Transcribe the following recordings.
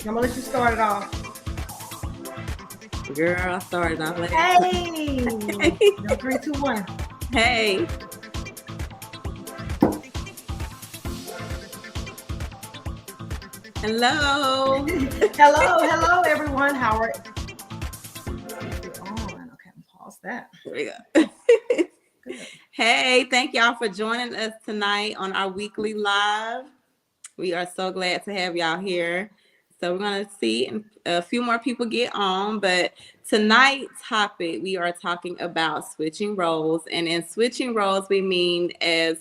I'm gonna let you start it off. Girl, I started off last. Hey, no, 3, 2, 1. Hey. Hello. hello, everyone. Howard. You're on. Okay, pause that. There we go. Good. Hey, thank y'all for joining us tonight on our weekly live. We are so glad to have y'all here. So we're going to see a few more people get on, but tonight's topic, we are talking about switching roles. And in switching roles, we mean as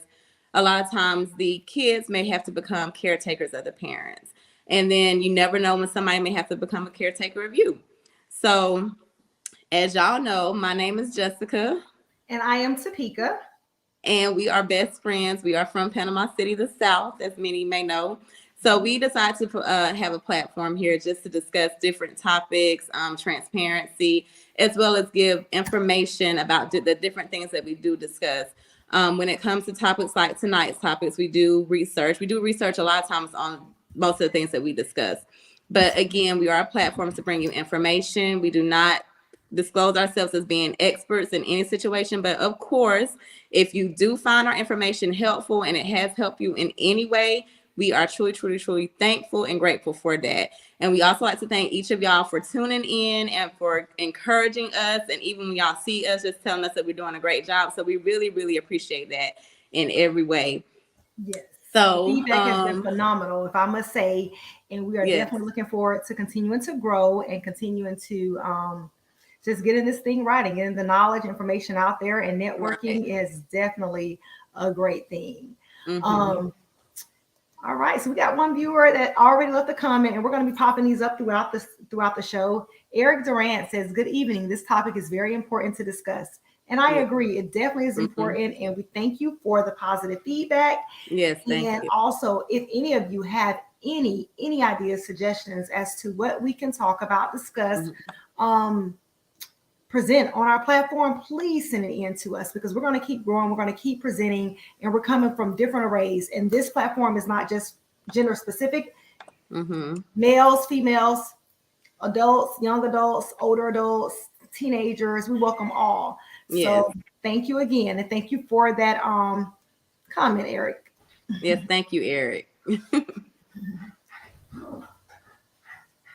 a lot of times the kids may have to become caretakers of the parents. And then you never know when somebody may have to become a caretaker of you. So as y'all know, my name is Jessica. And I am Topeka. And we are best friends. We are from Panama City, the South, as many may know. So we decided to have a platform here just to discuss different topics, transparency, as well as give information about the different things that we do discuss. When it comes to topics like tonight's topics, we do research. We do research a lot of times on most of the things that we discuss. But again, we are a platform to bring you information. We do not disclose ourselves as being experts in any situation. But of course, if you do find our information helpful and it has helped you in any way, we are truly, truly, truly thankful and grateful for that. And we also like to thank each of y'all for tuning in and for encouraging us. And even when y'all see us, just telling us that we're doing a great job. So we really, really appreciate that in every way. Yes. So the feedback has been phenomenal, if I must say. And we are definitely looking forward to continuing to grow and continuing to just getting this thing right and getting the knowledge, information out there. And networking is definitely a great thing. Mm-hmm. All right, so we got one viewer that already left a comment, and we're going to be popping these up throughout the show. Eric Durant says, "Good evening. This topic is very important to discuss." And I agree, it definitely is important, and we thank you for the positive feedback. Yes, thank and you. Also, if any of you have any ideas, suggestions as to what we can talk about, discuss, present on our platform, please send it in to us, because we're going to keep growing. We're going to keep presenting, and we're coming from different arrays. And this platform is not just gender specific. Males, females, adults, young adults, older adults, teenagers, we welcome all. So thank you again. And thank you for that comment, Eric. Yes, thank you, Eric.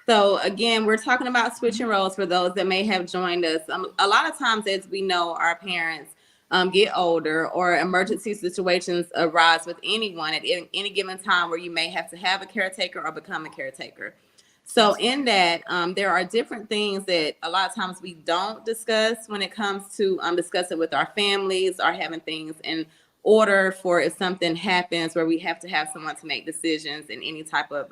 So again, we're talking about switching roles for those that may have joined us. A lot of times, as we know, our parents get older, or emergency situations arise with anyone at any given time where you may have to have a caretaker or become a caretaker. So in that, there are different things that a lot of times we don't discuss when it comes to discussing with our families or having things in order for if something happens where we have to have someone to make decisions in any type of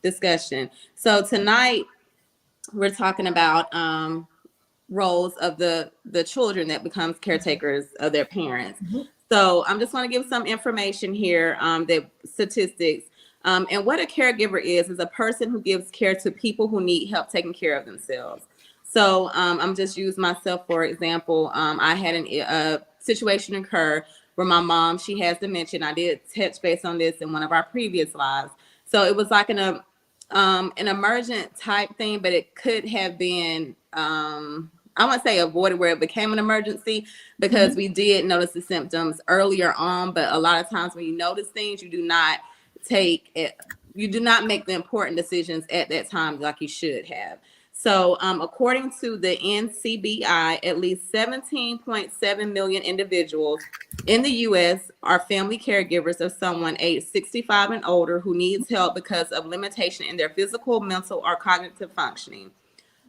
discussion. So tonight we're talking about roles of the children that becomes caretakers of their parents. So I'm just going to give some information here, that statistics. And what a caregiver is a person who gives care to people who need help taking care of themselves. So I'm just using myself for example. I had a situation occur where my mom, she has dementia. I did touch base on this in one of our previous lives. So it was like an emergent type thing, but it could have been, I won't say avoided where it became an emergency, because we did notice the symptoms earlier on. But a lot of times when you notice things, you do not make the important decisions at that time like you should have. So according to the NCBI, at least 17.7 million individuals in the U.S. are family caregivers of someone aged 65 and older who needs help because of limitation in their physical, mental, or cognitive functioning.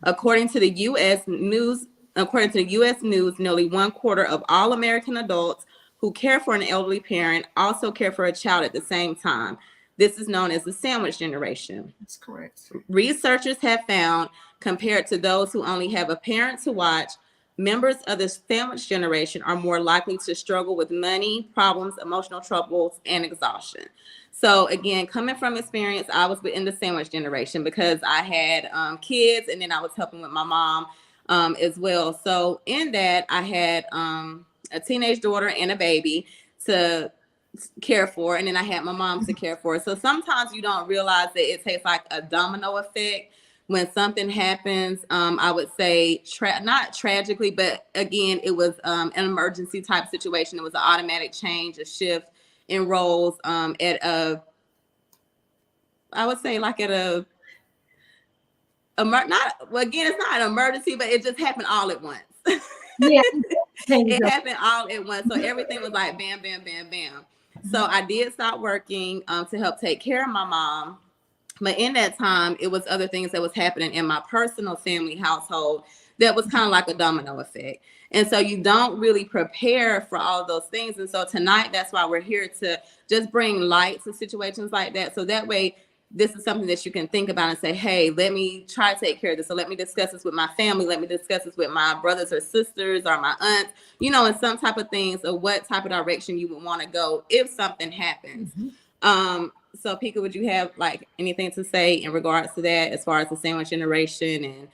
According to the U.S. News, nearly 1/4 of all American adults who care for an elderly parent also care for a child at the same time. This is known as the sandwich generation. That's correct. Researchers have found, compared to those who only have a parent to watch, members of this sandwich generation are more likely to struggle with money problems, emotional troubles, and exhaustion. So again, coming from experience, I was in the sandwich generation because I had kids, and then I was helping with my mom as well. So in that, I had a teenage daughter and a baby to care for, and then I had my mom to care for. So sometimes you don't realize that it takes like a domino effect when something happens. I would say not tragically, but again, it was an emergency type situation. It was an automatic change, a shift in roles at a, I would say like at a not, well, again, it's not an emergency, but it just happened all at once. Yeah, it happened all at once. So everything was like bam, bam, bam, bam. So I did stop working to help take care of my mom. But in that time, it was other things that was happening in my personal family household that was kind of like a domino effect. And so you don't really prepare for all of those things. And so tonight, that's why we're here, to just bring light to situations like that. So that way, this is something that you can think about and say, hey, let me try to take care of this. So let me discuss this with my family. Let me discuss this with my brothers or sisters or my aunts, you know, and some type of things, or what type of direction you would want to go if something happens. So Pika, would you have like anything to say in regards to that, as far as the sandwich generation and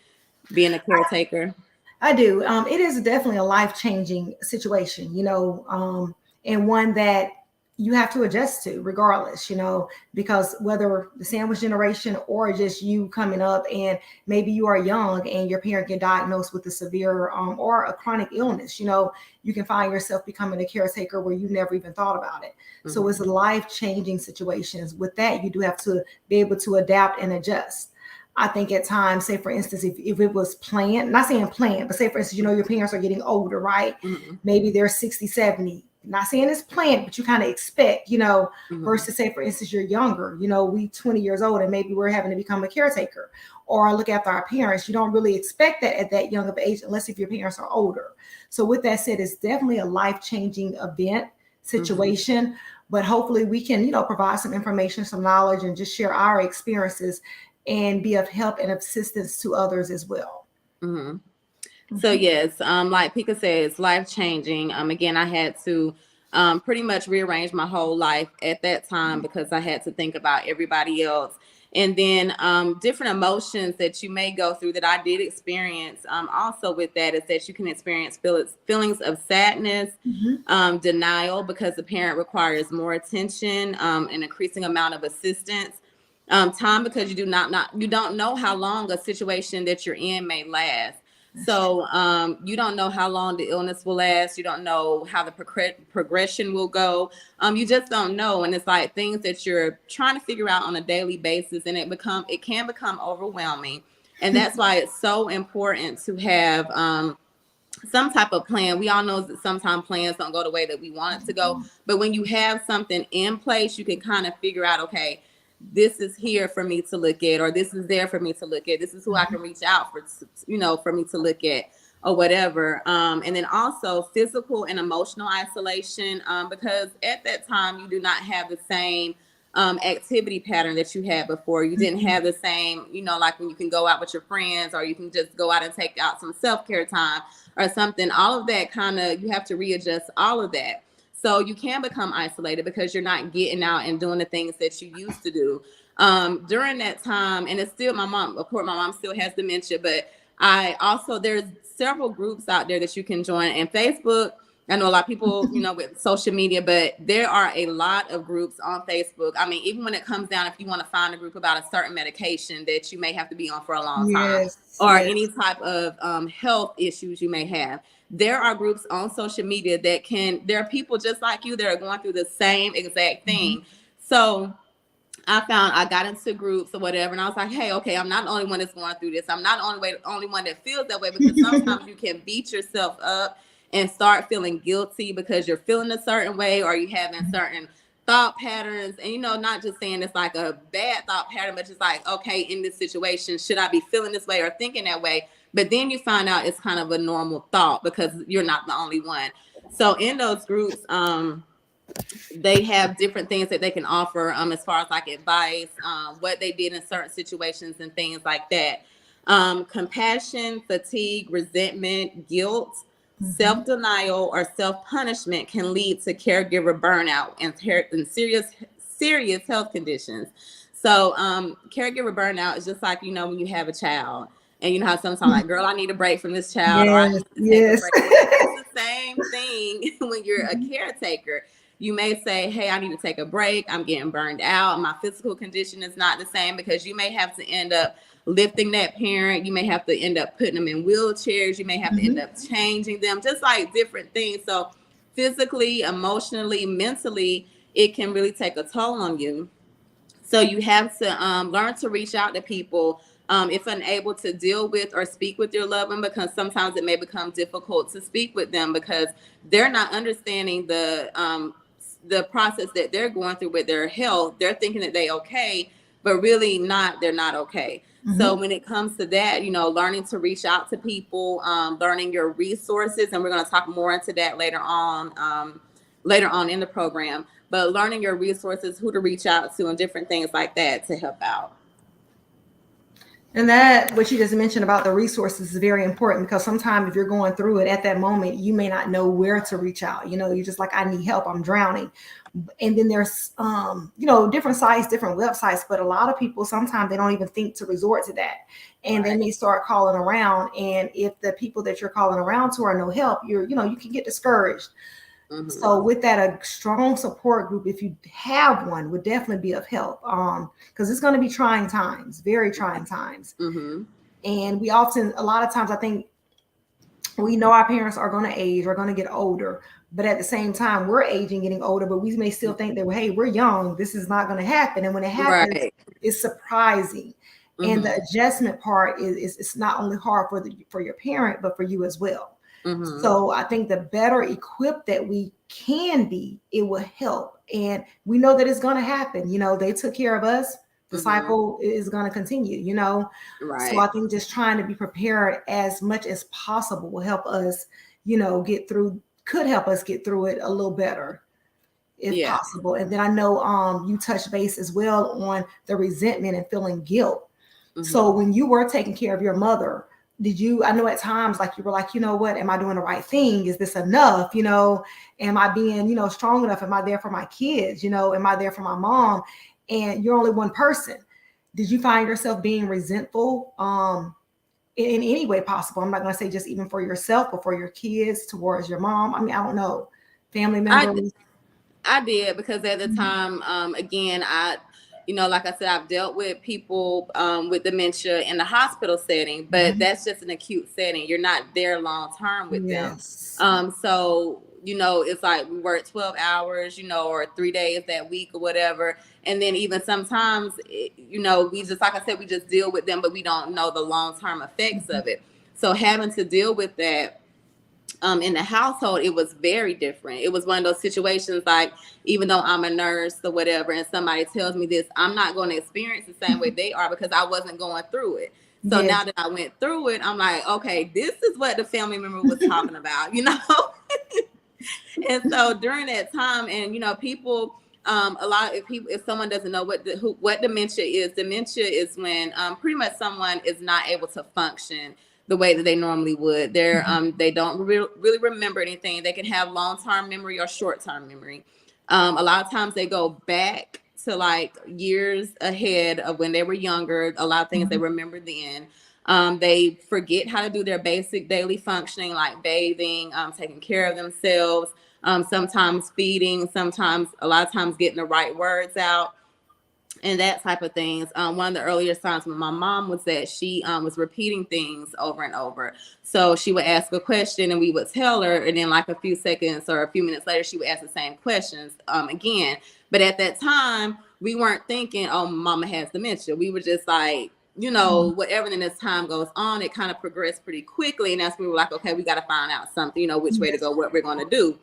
being a caretaker? I do. It is definitely a life-changing situation, you know, and one that you have to adjust to regardless, you know, because whether the sandwich generation or just you coming up, and maybe you are young and your parent get diagnosed with a severe or a chronic illness, you know, you can find yourself becoming a caretaker where you never even thought about it. So it's life-changing situations. With that, you do have to be able to adapt and adjust. I think at times, say for instance, if it was planned, not saying planned, but say for instance, you know, your parents are getting older, right? Maybe they're 60, 70. Not saying it's planned, but you kind of expect, you know, versus say for instance, you're younger, you know, we 20 years old and maybe we're having to become a caretaker or look after our parents. You don't really expect that at that young of age, unless if your parents are older. So with that said, it's definitely a life-changing event situation, but hopefully we can, you know, provide some information, some knowledge, and just share our experiences and be of help and assistance to others as well. So yes, like Pika said, it's life-changing. Again, I had to pretty much rearrange my whole life at that time because I had to think about everybody else. And then different emotions that you may go through that I did experience also with that is that you can experience feelings of sadness, denial because the parent requires more attention, an increasing amount of assistance, time because you don't know how long a situation that you're in may last. So you don't know how long the illness will last. You don't know how the progression will go. You just don't know. And it's like things that you're trying to figure out on a daily basis, and it can become overwhelming. And that's why it's so important to have some type of plan. We all know that sometimes plans don't go the way that we want it to go. But when you have something in place, you can kind of figure out, okay, this is here for me to look at, or this is there for me to look at. This is who I can reach out for, you know, for me to look at or whatever. And then also physical and emotional isolation, because at that time you do not have the same activity pattern that you had before. You didn't have the same, you know, like when you can go out with your friends, or you can just go out and take out some self-care time or something. All of that kind of, you have to readjust all of that. So you can become isolated because you're not getting out and doing the things that you used to do during that time. And it's still, my mom, of course, my mom still has dementia, but there's several groups out there that you can join. And Facebook, I know a lot of people, you know, with social media, but there are a lot of groups on Facebook. I mean, even when it comes down, if you want to find a group about a certain medication that you may have to be on for a long time, or any type of health issues you may have, there are groups on social media there are people just like you that are going through the same exact thing. So I got into groups or whatever, and I was like, hey, okay, I'm not the only one that's going through this. I'm not the only one that feels that way, because sometimes you can beat yourself up and start feeling guilty because you're feeling a certain way, or you having certain thought patterns. And, you know, not just saying it's like a bad thought pattern, but just like, okay, in this situation, should I be feeling this way or thinking that way? But then you find out it's kind of a normal thought because you're not the only one. So in those groups, they have different things that they can offer as far as like advice, what they did in certain situations and things like that. Compassion, fatigue, resentment, guilt, self-denial, or self-punishment can lead to caregiver burnout and serious health conditions. So caregiver burnout is just like, you know, when you have a child and you know how sometimes like, girl, I need a break from this child, or I need to take a break. It's the same thing when you're a caretaker. You may say, hey, I need to take a break. I'm getting burned out. My physical condition is not the same, because you may have to end up lifting that parent. You may have to end up putting them in wheelchairs. You may have to end up changing them, just like different things. So physically, emotionally, mentally, it can really take a toll on you. So you have to learn to reach out to people if unable to deal with or speak with your loved one, because sometimes it may become difficult to speak with them because they're not understanding the process that they're going through with their health. They're thinking that they're okay, but really not. They're not okay. So when it comes to that, learning to reach out to people, learning your resources, and we're going to talk more into that later on in the program. But learning your resources, who to reach out to, and different things like that to help out. And that, what you just mentioned about the resources, is very important, because sometimes if you're going through it at that moment, you may not know where to reach out. You're just like, I need help, I'm drowning. And then there's, different sites, different websites, but a lot of people, sometimes they don't even think to resort to that. And they may start calling around. And if the people that you're calling around to are no help, you can get discouraged. So with that, a strong support group, if you have one, would definitely be of help, because it's going to be trying times, very trying times. And we often, a lot of times, I think we know our parents are going to age, are going to get older, but at the same time, we're aging, getting older, but we may still think that, hey, we're young, this is not going to happen. And when it happens, it's surprising. And the adjustment part is it's not only hard for your parent, but for you as well. So I think the better equipped that we can be, it will help. And we know that it's going to happen. They took care of us. The cycle is going to continue, So I think just trying to be prepared as much as possible will help us, could help us get through it a little better, if possible. And then I know you touched base as well on the resentment and feeling guilt. So when you were taking care of your mother, I know at times, like, you were like, what, am I doing the right thing? Is this enough? Am I being, strong enough? Am I there for my kids? Am I there for my mom? And you're only one person. Did you find yourself being resentful in any way possible? I'm not going to say just even for yourself, but for your kids, towards your mom. I mean, I don't know, family members. I did, because at the time, again, like I said, I've dealt with people with dementia in the hospital setting, but that's just an acute setting. You're not there long term with them. So, it's like we work 12 hours, or 3 days that week or whatever. And then even sometimes, we just, like I said, we just deal with them, but we don't know the long term effects of it. So having to deal with that in the household, it was very different. It was one of those situations, like, even though I'm a nurse or whatever, and somebody tells me this, I'm not going to experience the same way they are, because I wasn't going through it. So now that I went through it, I'm like, okay, this is what the family member was talking about, And so during that time, and people, a lot of people, if someone doesn't know what dementia is when pretty much someone is not able to function the way that they normally would. They don't really remember anything. They can have long-term memory or short-term memory. A lot of times they go back to like years ahead of when they were younger. A lot of things they remember then. They forget how to do their basic daily functioning, like bathing, taking care of themselves, sometimes feeding, a lot of times getting the right words out, and that type of things. One of the earlier signs with my mom was that she was repeating things over and over. So she would ask a question and we would tell her, and then like a few seconds or a few minutes later, she would ask the same questions again. But at that time, we weren't thinking, oh, mama has dementia. We were just like, whatever. And as time goes on, it kind of progressed pretty quickly. And that's when we were like, okay, we got to find out something, which way to go, what we're going to do.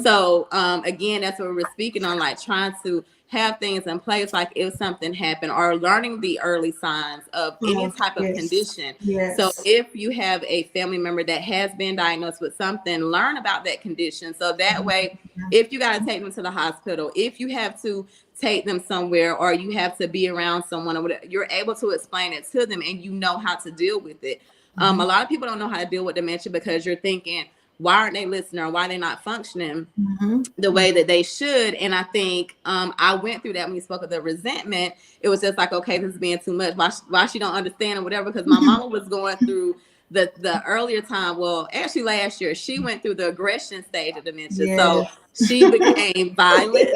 So again, that's what we were speaking on, like trying to have things in place, like if something happened, or learning the early signs of any type of condition. So if you have a family member that has been diagnosed with something, learn about that condition. So that way, if you got to take them to the hospital, if you have to take them somewhere, or you have to be around someone, or whatever, you're able to explain it to them and you know how to deal with it. A lot of people don't know how to deal with dementia because you're thinking, why aren't they listening, or why are they not functioning the way that they should? And I think I went through that when you spoke of the resentment. It was just like, okay, this is being too much. Why she don't understand or whatever? Because my mama was going through the earlier time, well, actually last year, she went through the aggression stage of dementia. Yes. So she became violent.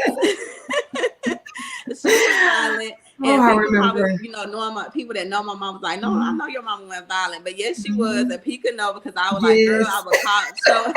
She was violent. And I people remember. probably, people that know my mom was like, no, I know your mama went violent. But yes, she was. And P could know because I was like, girl, I would call. So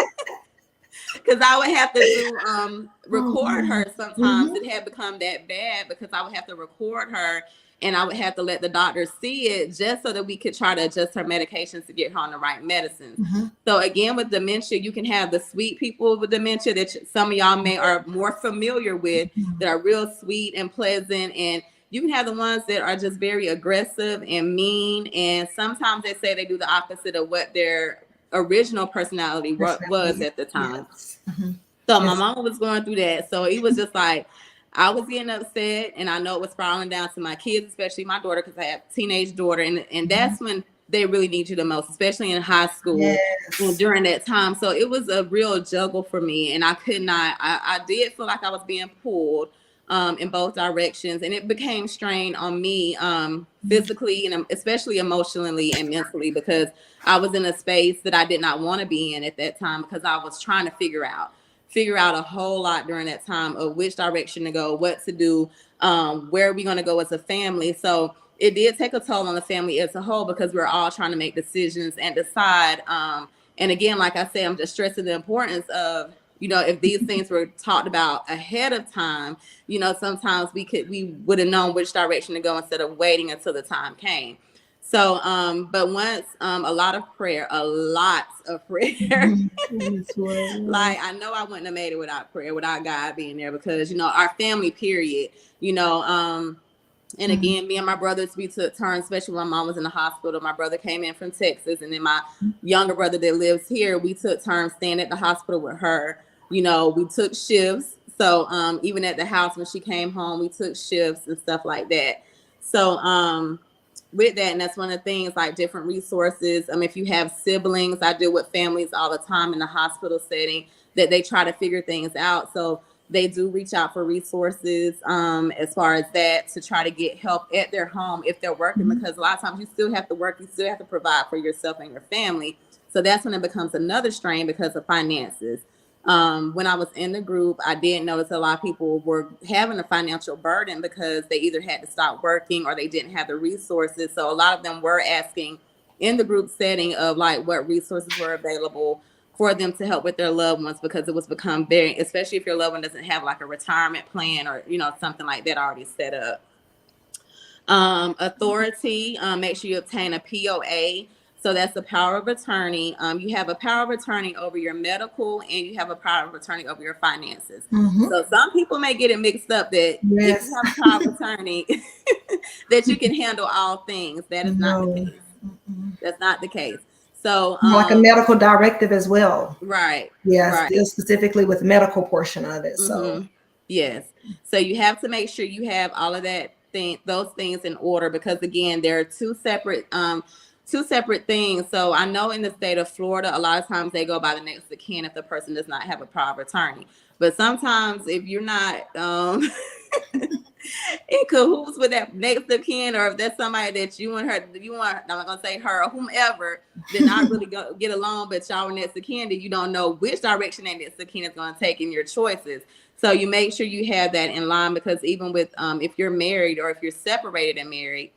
because I would have to do record her sometimes. It had become that bad because I would have to record her and I would have to let the doctor see it just so that we could try to adjust her medications to get her on the right medicines. So again, with dementia, you can have the sweet people with dementia that some of y'all may are more familiar with, that are real sweet and pleasant, and you can have the ones that are just very aggressive and mean, and sometimes they say they do the opposite of what their original personality was at the time. Yes. So my mama was going through that. So it was just like, I was getting upset, and I know it was spiraling down to my kids, especially my daughter, because I have a teenage daughter, and that's when they really need you the most, especially in high school and during that time. So it was a real juggle for me, and I could not. I did feel like I was being pulled in both directions, and it became strain on me physically and especially emotionally and mentally, because I was in a space that I did not want to be in at that time, because I was trying to figure out a whole lot during that time of which direction to go, what to do, where are we going to go as a family. So it did take a toll on the family as a whole, because we're all trying to make decisions and decide. And again, like I said, I'm just stressing the importance of, if these things were talked about ahead of time, sometimes we would have known which direction to go instead of waiting until the time came. So, but once, a lot of prayer. Like, I know I wouldn't have made it without prayer, without God being there, because, our family, period, and again, me and my brothers, we took turns, especially when my mom was in the hospital. My brother came in from Texas, and then my younger brother that lives here, we took turns staying at the hospital with her. We took shifts. So even at the house when she came home, we took shifts and stuff like that. So with that, and that's one of the things, like different resources. If you have siblings, I deal with families all the time in the hospital setting that they try to figure things out. So they do reach out for resources as far as that, to try to get help at their home if they're working, because a lot of times you still have to work, you still have to provide for yourself and your family. So that's when it becomes another strain because of finances. When I was in the group, I did notice a lot of people were having a financial burden because they either had to stop working or they didn't have the resources. So a lot of them were asking in the group setting of like what resources were available for them to help with their loved ones, because it was become very, especially if your loved one doesn't have like a retirement plan or, something like that already set up. Authority, make sure you obtain a POA. So that's the power of attorney. You have a power of attorney over your medical, and you have a power of attorney over your finances. So some people may get it mixed up that if you have a power of attorney, that you can handle all things. That is not the case. That's not the case. So like a medical directive as well. Right. Yes, right. Deals specifically with the medical portion of it. So yes. So you have to make sure you have all of those things in order, because again, there are two separate things. So I know in the state of Florida, a lot of times they go by the next of kin if the person does not have a power of attorney. But sometimes if you're not in cahoots with that next of kin, or if that's somebody that I'm not gonna say her or whomever, did not really get along, but y'all were next of kin, then you don't know which direction that next of kin is gonna take in your choices. So you make sure you have that in line, because even with if you're married or if you're separated and married,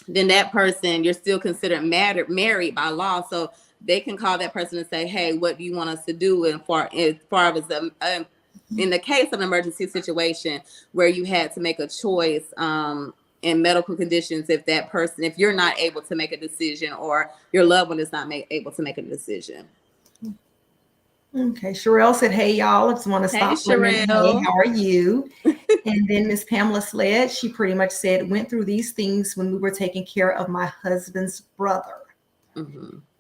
then that person, you're still considered married by law. So they can call that person and say, hey, what do you want us to do? And as far as in the case of an emergency situation where you had to make a choice in medical conditions, if you're not able to make a decision, or your loved one is not able to make a decision. Okay, Sherelle said, hey, y'all, I just want to stop. Sherelle. Hey, how are you? And then Miss Pamela Sled, she pretty much said, went through these things when we were taking care of my husband's brother.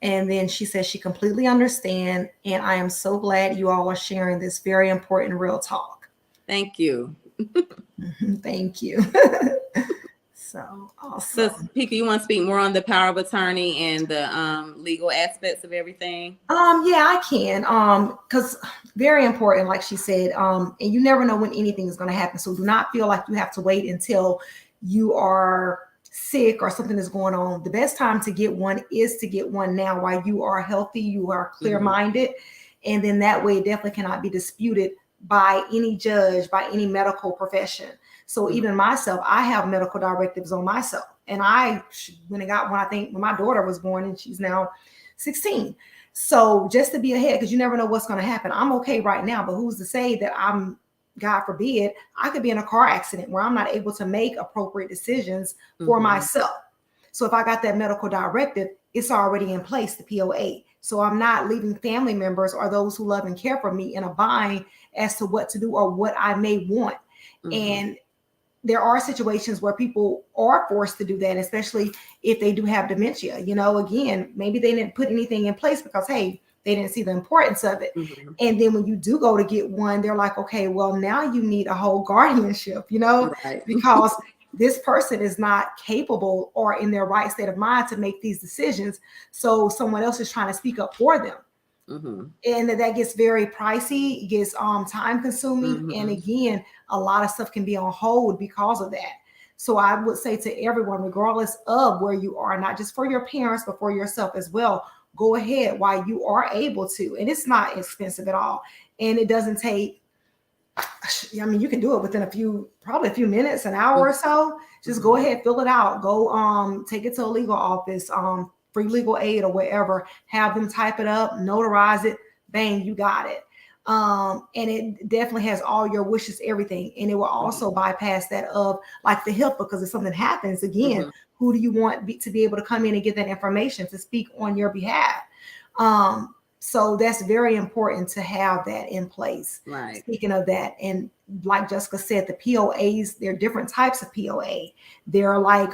And then she says she completely understands, and I am so glad you all are sharing this very important real talk. Thank you. Thank you. So awesome. So, Pika, you want to speak more on the power of attorney and the legal aspects of everything? Yeah, I can. Because very important, like she said. And you never know when anything is going to happen. So do not feel like you have to wait until you are sick or something is going on, the best time to get one is to get one now while you are healthy, you are clear-minded, and then that way it definitely cannot be disputed by any judge, by any medical profession. So even myself, I have medical directives on myself, and I when I got one, I think when my daughter was born, and she's now 16. So just to be ahead, because you never know what's going to happen. I'm okay right now, but who's to say that I'm, God forbid, I could be in a car accident where I'm not able to make appropriate decisions for myself. So if I got that medical directive, it's already in place, the POA. So I'm not leaving family members or those who love and care for me in a bind as to what to do or what I may want. And there are situations where people are forced to do that, especially if they do have dementia. You know, again, maybe they didn't put anything in place because, hey, they didn't see the importance of it. And then when you do go to get one, they're like, okay, well, now you need a whole guardianship, you know, because this person is not capable or in their right state of mind to make these decisions. So someone else is trying to speak up for them. And that gets very pricey, it gets time consuming. And again, a lot of stuff can be on hold because of that. So I would say to everyone, regardless of where you are, not just for your parents, but for yourself as well, go ahead while you are able to. And it's not expensive at all. And it doesn't take, I mean, you can do it within probably a few minutes, an hour or so. Just go ahead, fill it out. Go take it to a legal office, free legal aid or wherever, have them type it up, notarize it, bang, you got it. And it definitely has all your wishes, everything. And it will also bypass that of like the HIPAA, because if something happens, again, who do you want to be able to come in and get that information to speak on your behalf? So that's very important to have that in place. Speaking of that, and like Jessica said, the POAs, there are different types of POA. They're like,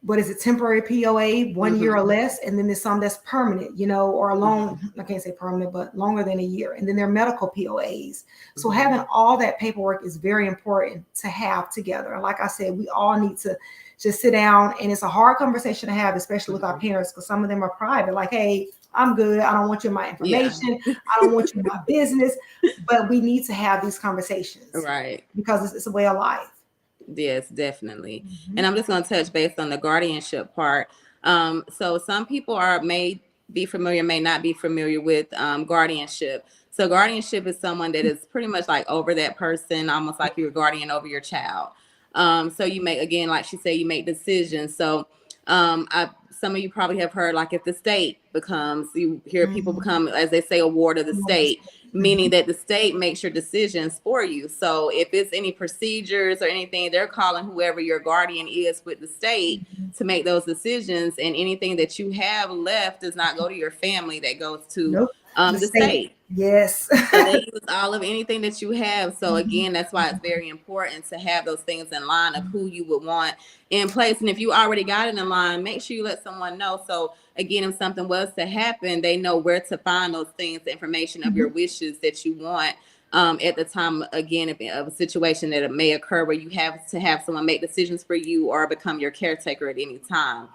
what is it, temporary POA, 1 year or less, and then there's some that's permanent, you know, or long, I can't say permanent, but longer than a year. And then there are medical POAs. So having all that paperwork is very important to have together. And like I said, we all need to just sit down, and it's a hard conversation to have, especially with our parents, because some of them are private, like, hey, I'm good, I don't want you in my information, I don't want you in my business. But we need to have these conversations, because it's a way of life. Yes, definitely. And I'm just going to touch based on the guardianship part. So some people may be familiar, may not be familiar with guardianship. So guardianship is someone that is pretty much like over that person, almost like you're a guardian over your child. So you make, again, like she said, you make decisions. So some of you probably have heard, like, if the state becomes, you hear people become, as they say, a ward of the state, meaning that the state makes your decisions for you. So if it's any procedures or anything, they're calling whoever your guardian is with the state to make those decisions. And anything that you have left does not go to your family, that goes to the state. Yes. So they use all of anything that you have. So again, that's why it's very important to have those things in line of who you would want in place. And if you already got it in line, make sure you let someone know. So again, if something was to happen, they know where to find those things, the information of your wishes that you want at the time, again, of a situation that it may occur where you have to have someone make decisions for you or become your caretaker at any time.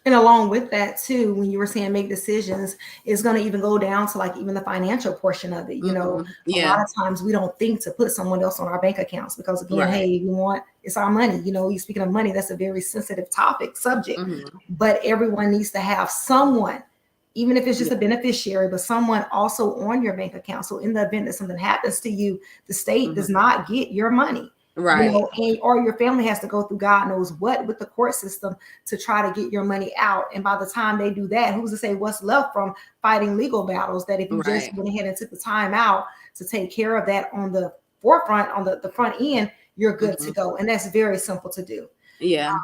And along with that too, when you were saying make decisions, it's going to even go down to like even the financial portion of it. You know, a lot of times we don't think to put someone else on our bank accounts because, again, hey, it's our money. You know, you speaking of money, that's a very sensitive subject. But everyone needs to have someone, even if it's just a beneficiary, but someone also on your bank account. So in the event that something happens to you, the state does not get your money. You know, or your family has to go through God knows what with the court system to try to get your money out. And by the time they do that, who's to say what's left from fighting legal battles, that if you just went ahead and took the time out to take care of that on the forefront, on the front end, you're good to go. And that's very simple to do. To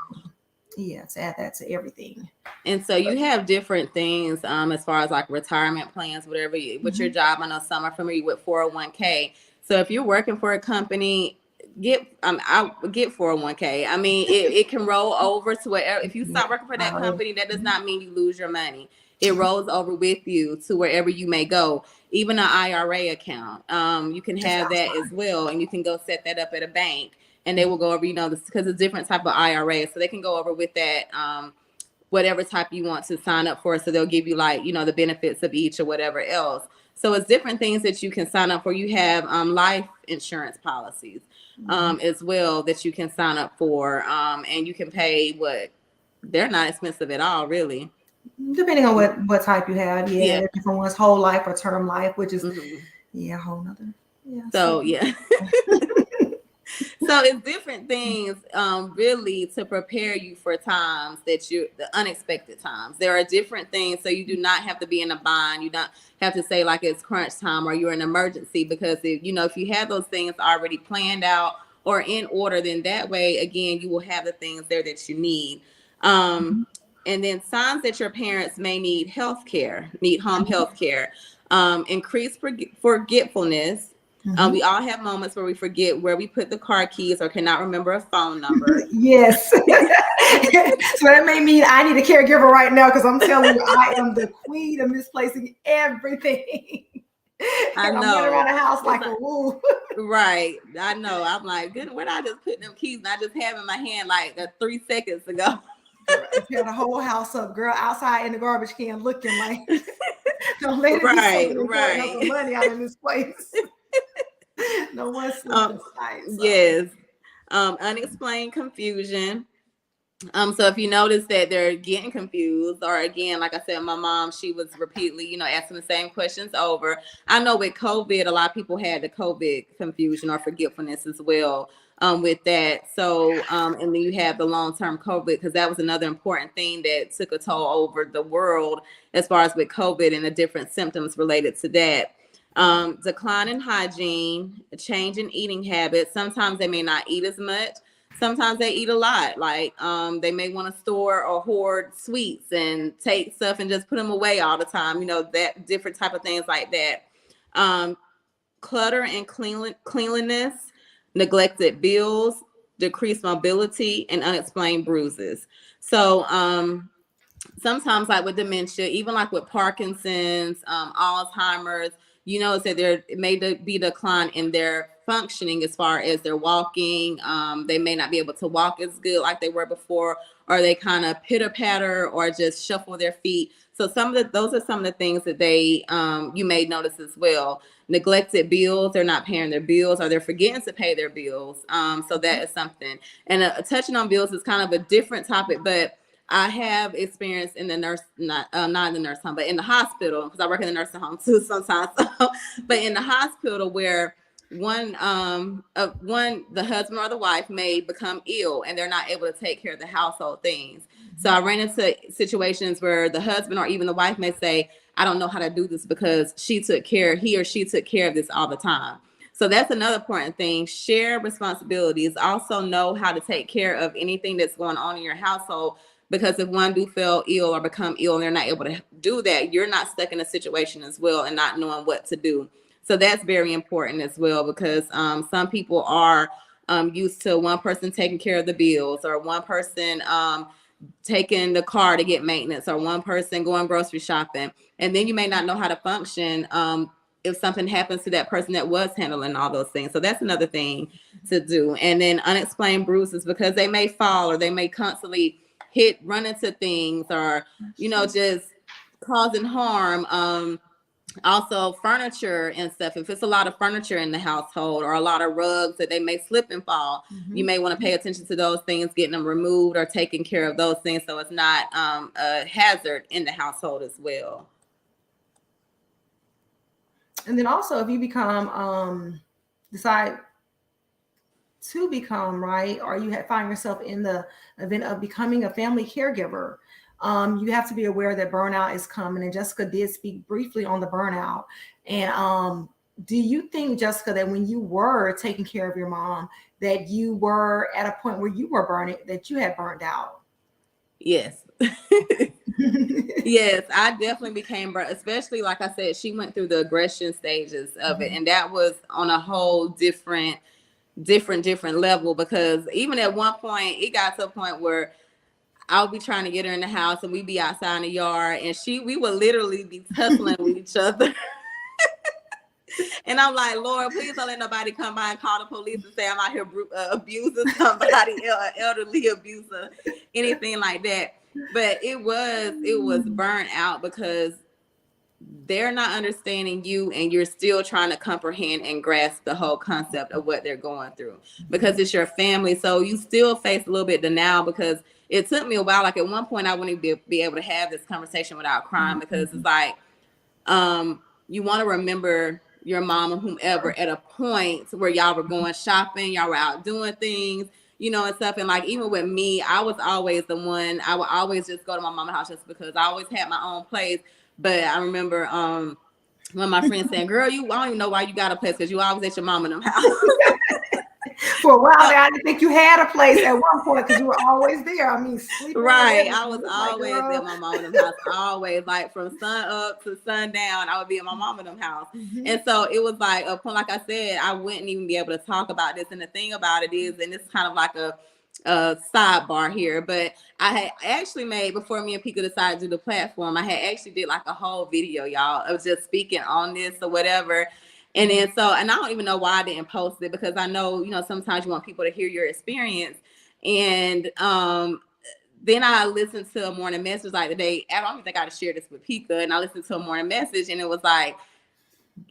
add that to everything. And so you have different things as far as like retirement plans, whatever with your job. I know some are familiar with 401k. So if you're working for a company, I'll get 401k. I mean, it can roll over to wherever. If you start working for that company, that does not mean you lose your money. It rolls over with you to wherever you may go. Even an IRA account, you can have that as well, and you can go set that up at a bank, and they will go over, you know, because it's different type of IRA, so they can go over with that. Whatever type you want to sign up for. So they'll give you, like, you know, the benefits of each or whatever else. So it's different things that you can sign up for. You have life insurance policies as well that you can sign up for, and you can pay what they're not expensive at all, really. Depending on what type you have, yeah. There's different ones, whole life or term life, which is a whole nother. Yeah. So yeah. So it's different things really to prepare you for times that the unexpected times. There are different things, so you do not have to be in a bind. You don't have to say like it's crunch time or you're an emergency, because if you have those things already planned out or in order, then that way again you will have the things there that you need. And then signs that your parents may need home health care, increased forgetfulness. We all have moments where we forget where we put the car keys or cannot remember a phone number. Yes. So that may mean I need a caregiver right now, because I'm telling you, I am the queen of misplacing everything. I know. I'm running around the house like a woo. Right. I know. I'm like, good. Where did I just put them keys? And I just have in my hand like 3 seconds ago. Tear the whole house up, girl, outside in the garbage can looking like, don't let it right, be right. Money out in this place. No one sleeping tonight. So. Yes. Unexplained confusion. So if you notice that they're getting confused, or again, like I said, my mom, she was repeatedly, asking the same questions over. I know with COVID, a lot of people had the COVID confusion or forgetfulness as well with that. So, and then you have the long-term COVID, because that was another important thing that took a toll over the world as far as with COVID and the different symptoms related to that. Decline in hygiene, a change in eating habits. Sometimes they may not eat as much. Sometimes they eat a lot. Like they may want to store or hoard sweets and take stuff and just put them away all the time. That different type of things like that. Clutter and cleanliness, neglected bills, decreased mobility, and unexplained bruises. So sometimes like with dementia, even like with Parkinson's, Alzheimer's, that there may be decline in their functioning as far as their walking. They may not be able to walk as good like they were before, or they kind of pitter patter or just shuffle their feet. So those are some of the things that they you may notice as well. Neglected bills, they're not paying their bills, or they're forgetting to pay their bills. So that is something. And touching on bills is kind of a different topic, but I have experience in the not in the nurse home, but in the hospital, because I work in the nursing home too sometimes. But in the hospital, where the husband or the wife may become ill and they're not able to take care of the household things. So I ran into situations where the husband or even the wife may say, I don't know how to do this because he or she took care of this all the time. So that's another important thing. Share responsibilities. Also know how to take care of anything that's going on in your household. Because if one do feel ill or become ill and they're not able to do that, you're not stuck in a situation as well and not knowing what to do. So that's very important as well, because some people are used to one person taking care of the bills, or one person taking the car to get maintenance, or one person going grocery shopping. And then you may not know how to function if something happens to that person that was handling all those things. So that's another thing to do. And then unexplained bruises, because they may fall or they may constantly run into things, or just causing harm. Also furniture and stuff. If it's a lot of furniture in the household, or a lot of rugs that they may slip and fall, you may want to pay attention to those things, getting them removed or taking care of those things, so it's not a hazard in the household as well. And then also, if you become decide to become, right, or you find yourself in the event of becoming a family caregiver, you have to be aware that burnout is coming. And Jessica did speak briefly on the burnout. And do you think, Jessica, that when you were taking care of your mom, that you were at a point where you were that you had burned out? Yes. Yes, I definitely became burnt, especially like I said, she went through the aggression stages of it. And that was on a whole different level, because even at one point, it got to a point where I'll be trying to get her in the house and we'd be outside in the yard, and we would literally be tussling with each other. And I'm like, Lord, please don't let nobody come by and call the police and say I'm out here abusing somebody, elderly abuser, anything like that. But it was burnt out, because they're not understanding you, and you're still trying to comprehend and grasp the whole concept of what they're going through, because it's your family. So you still face a little bit denial, because it took me a while. Like at one point I wouldn't be able to have this conversation without crying, because it's like, you want to remember your mom or whomever at a point where y'all were going shopping, y'all were out doing things, you know, and stuff. And like, even with me, I was always the one, I would always just go to my mama's house just because I always had my own place. But I remember one of my friends saying, girl, I don't even know why you got a place, because you always at your mama and them house. For a while there, I didn't think you had a place at one point, because you were always there. I mean, right. I was always at my mom and them house, always, like from sun up to sundown, I would be at my mom and them house. And so it was like a point, like I said, I wouldn't even be able to talk about this. And the thing about it is, and it's kind of like a sidebar here, but I had actually made, before me and Pika decided to do the platform, I had actually did like a whole video, y'all, of just speaking on this or whatever. And then and I don't even know why I didn't post it, because I know, you know, sometimes you want people to hear your experience. And then I listened to a morning message like the day, I don't even think I got to share this with Pika, and I listened to a morning message, and it was like,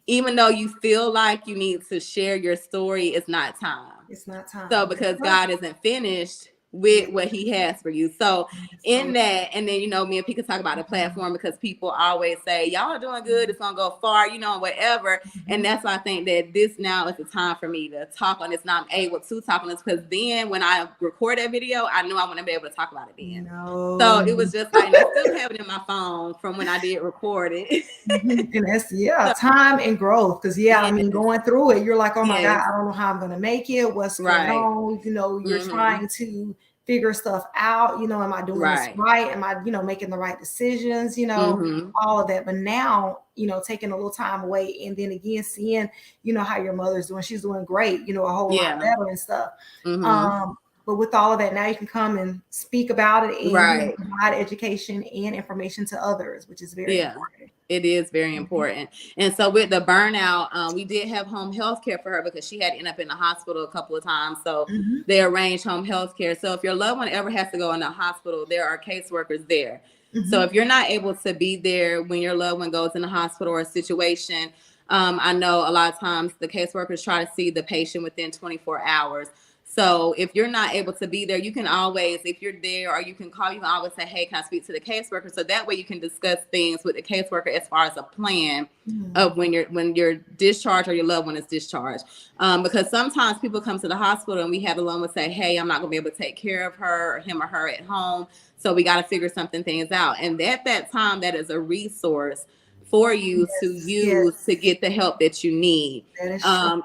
even though you feel like you need to share your story, it's not time. It's not time. So because God isn't finished with what he has for you. So in that, and then, you know, me and Pika talk about the platform, because people always say, y'all are doing good, it's gonna go far, you know, whatever. And that's why I think that this now is the time for me to talk on this. Now I'm able to talk on this, because then when I record that video, I knew I wouldn't be able to talk about it then. No. So it was just like, I still have it in my phone from when I did record it. And that's time and growth, because I mean, going through it, you're like, oh my God, I don't know how I'm gonna make it, what's going on, you know, you're trying to figure stuff out, you know, am I doing this right? Am I, you know, making the right decisions, you know, all of that. But now, you know, taking a little time away, and then again, seeing, you know, how your mother's doing, she's doing great, you know, a whole lot better and stuff. But with all of that, now you can come and speak about it and provide education and information to others, which is very important. It is very important. And so with the burnout, we did have home health care for her, because she had to end up in the hospital a couple of times. So they arranged home health care. So if your loved one ever has to go in the hospital, there are caseworkers there. So if you're not able to be there when your loved one goes in the hospital or a situation, I know a lot of times the caseworkers try to see the patient within 24 hours. So if you're not able to be there, you can always, if you're there, or you can call, you can always say, hey, can I speak to the caseworker? So that way you can discuss things with the caseworker as far as a plan of when you're discharged or your loved one is discharged. Because sometimes people come to the hospital and we have a loved one say, hey, I'm not gonna be able to take care of her or him or her at home. So we got to figure things out. And at that time, that is a resource for you to use to get the help that you need.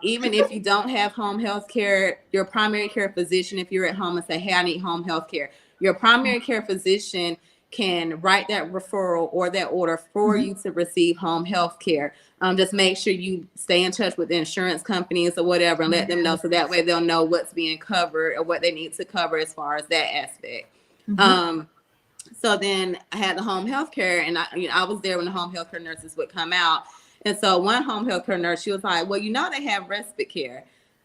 Even if you don't have home health care, your primary care physician, if you're at home and say, hey, I need home health care, your primary care physician can write that referral or that order for you to receive home health care. Just make sure you stay in touch with the insurance companies or whatever, and let them know, so that way they'll know what's being covered or what they need to cover as far as that aspect. So then I had the home health care, and I was there when the home health care nurses would come out. And so one home health care nurse, she was like, well, you know, they have respite care.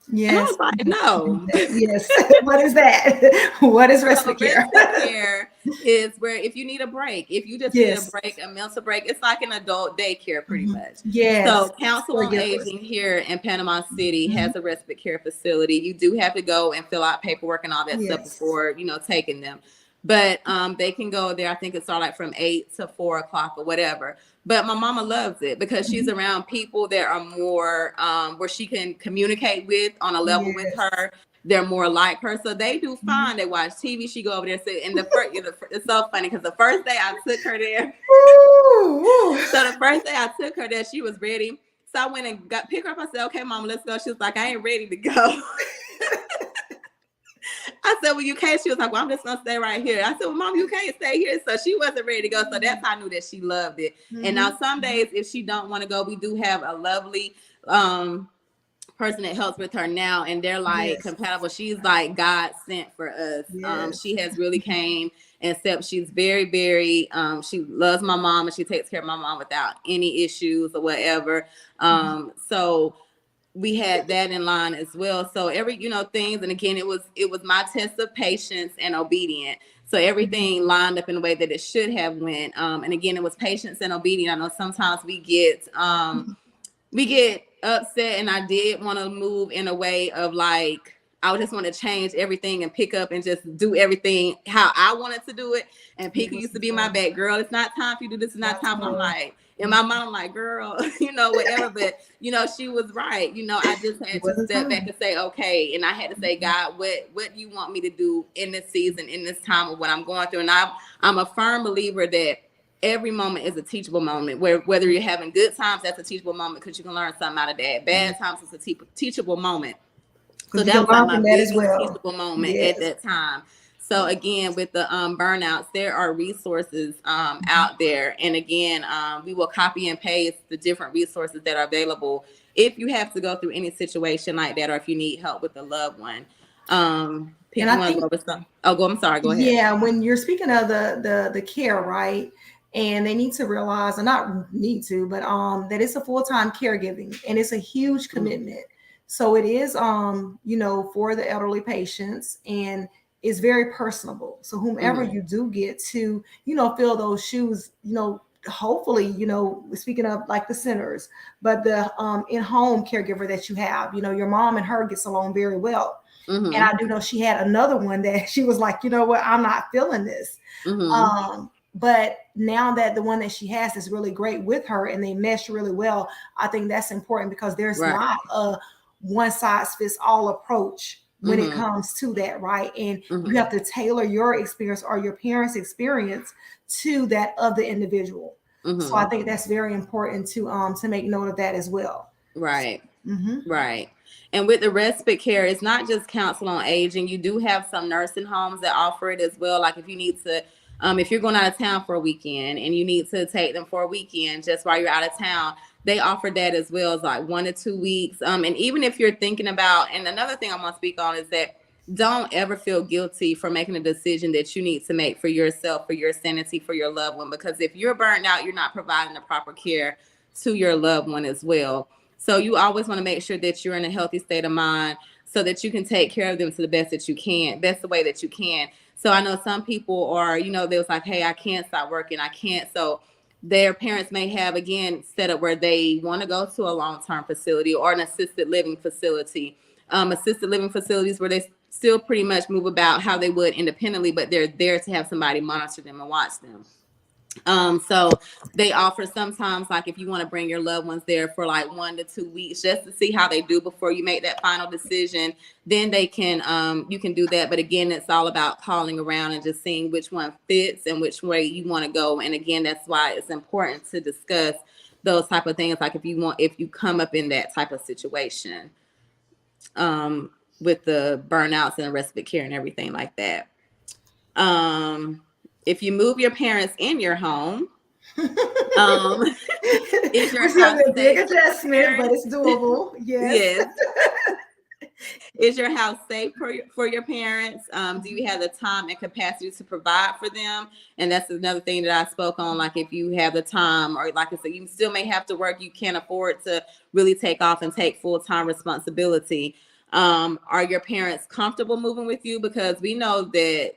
Yes. And I was like, no. Yes. What is that? What is respite care? Respite care is where if you need a break, if you just need a break, a mental break, it's like an adult daycare pretty much. Yes. So Council on Aging here in Panama City has a respite care facility. You do have to go and fill out paperwork and all that stuff before, you know, taking them. But they can go there. I think it starts like from 8 to 4 o'clock or whatever. But my mama loves it because she's around people that are more where she can communicate with on a level with her. They're more like her. So they do fine. They watch TV. She go over there. Sit. And it's so funny because the first day I took her there. So the first day I took her there, she was ready. So I went and picked her up. I said, okay, mama, let's go. She was like, I ain't ready to go. I said, well, you can't. She was like, well, I'm just going to stay right here. I said, well, mom, you can't stay here. So she wasn't ready to go. So that's how I knew that she loved it. And now some days, if she don't want to go, we do have a lovely person that helps with her now. And they're like compatible. She's like God sent for us. She has really came and stepped. She's very, very, she loves my mom and she takes care of my mom without any issues or whatever. So we had that in line as well. So every, things. And again, it was my test of patience and obedience. So everything lined up in the way that it should have went. And again, it was patience and obedience. I know sometimes we get upset, and I did want to move in a way of like, I would just want to change everything and pick up and just do everything how I wanted to do it. And Pika used to be my bad girl. It's not time for you to do this. It's not time. I'm like, in my mind, I'm like, girl, whatever. But, she was right. I just had to step back and say, okay. And I had to say, God, what do you want me to do in this season, in this time of what I'm going through? And I'm a firm believer that every moment is a teachable moment, whether you're having good times, that's a teachable moment because you can learn something out of that. Bad times is a teachable moment. So that was like my biggest teachable moment at that time. So again, with the burnouts, there are resources out there. And again, we will copy and paste the different resources that are available if you have to go through any situation like that, or if you need help with a loved one. I'm sorry, go ahead. Yeah, when you're speaking of the care, right? And they need to realize, or not need to, but that it's a full-time caregiving, and it's a huge commitment. So it is for the elderly patients, and it's very personable. So whomever you do get to, fill those shoes, hopefully, speaking of like the centers, but the in-home caregiver that you have, your mom and her gets along very well. And I do know she had another one that she was like, you know what, I'm not feeling this. But now that the one that she has is really great with her and they mesh really well, I think that's important because there's not a one size fits all approach when it comes to that, right? And you have to tailor your experience or your parents' experience to that of the individual. So I think that's very important to make note of that as well. Right. Right. And with the respite care, it's not just counsel on aging. You do have some nursing homes that offer it as well. Like if you need to, if you're going out of town for a weekend and you need to take them for a weekend just while you're out of town, they offer that as well as like 1 to 2 weeks. And even if you're thinking about, and another thing I want to speak on is that don't ever feel guilty for making a decision that you need to make for yourself, for your sanity, for your loved one. Because if you're burned out, you're not providing the proper care to your loved one as well. So you always want to make sure that you're in a healthy state of mind so that you can take care of them to the best that you can, best the way that you can. So I know some people are, they was like, hey, I can't stop working. I can't. So their parents may have, again, set up where they want to go to a long-term facility or an assisted living facility. Assisted living facilities where they still pretty much move about how they would independently, but they're there to have somebody monitor them and watch them. So they offer sometimes, like if you want to bring your loved ones there for like 1 to 2 weeks just to see how they do before you make that final decision, then they can you can do that. But again, it's all about calling around and just seeing which one fits and which way you want to go. And again, that's why it's important to discuss those type of things, like if you come up in that type of situation with the burnouts and respite care and everything like that. If you move your parents in your home, is your house a big adjustment, but it's doable. Yes. Is your house safe for your parents? Do you have the time and capacity to provide for them? And that's another thing that I spoke on. Like if you have the time, or like I said, you still may have to work. You can't afford to really take off and take full-time responsibility. Are your parents comfortable moving with you? Because we know that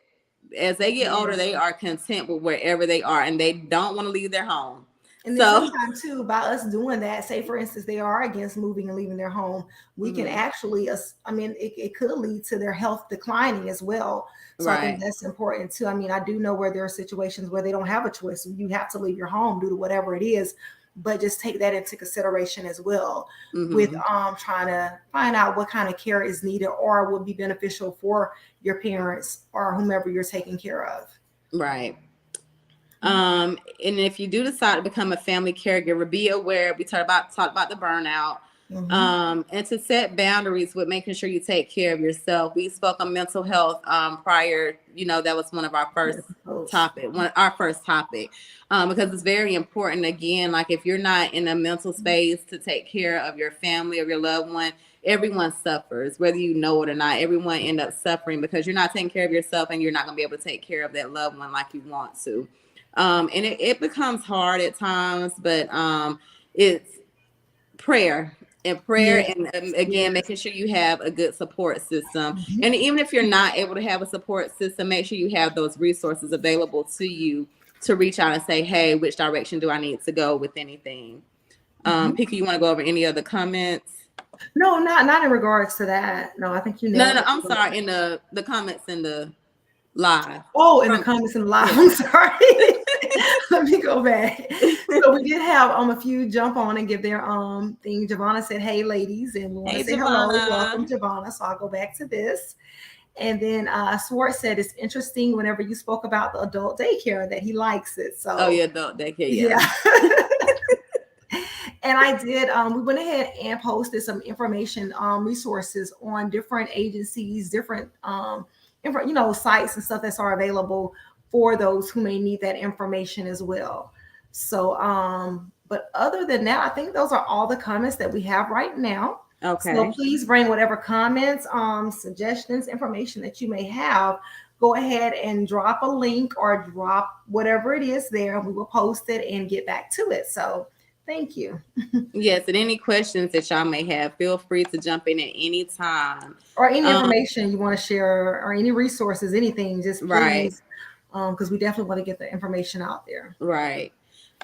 as they get older, they are content with wherever they are and they don't want to leave their home. And then sometimes too, by us doing that, say for instance, they are against moving and leaving their home, we can actually, it could lead to their health declining as well. So I think that's important too. I do know where there are situations where they don't have a choice. You have to leave your home due to whatever it is, but just take that into consideration as well with trying to find out what kind of care is needed or would be beneficial for your parents or whomever you're taking care of. Right. And if you do decide to become a family caregiver, be aware. We talked about the burnout, and to set boundaries with making sure you take care of yourself. We spoke on mental health prior. That was one of our first topic, because it's very important. Again, like if you're not in a mental space to take care of your family, of your loved one, everyone suffers, whether you know it or not. Everyone end up suffering because you're not taking care of yourself, and you're not going to be able to take care of that loved one like you want to. And it becomes hard at times, but it's prayer. and prayer, Yeah. and again, making sure you have a good support system. And even if you're not able to have a support system, make sure you have those resources available to you to reach out and say, hey, which direction do I need to go with anything? Piki, you want to go over any other comments? No, not in regards to that. No, I think you No, nailed no, it. I'm sorry. In the comments in the live. Oh, in the comments in the live. Yeah. I'm sorry. Let me go back. So we did have a few jump on and give their thing. Giovanna said, "Hey, ladies," and we want to say hello. Welcome, Giovanna. So I'll go back to this. And then Swartz said, "It's interesting whenever you spoke about the adult daycare that he likes it." So adult daycare, yeah. And I did. We went ahead and posted some information, resources on different agencies, different sites and stuff that are available for those who may need that information as well. So, but other than that, I think those are all the comments that we have right now. Okay. So please bring whatever comments, suggestions, information that you may have. Go ahead and drop a link or drop whatever it is there. We will post it and get back to it. So thank you. Yes, and any questions that y'all may have, feel free to jump in at any time. Or any information you want to share, or any resources, anything, just please, because we definitely want to get the information out there. Right.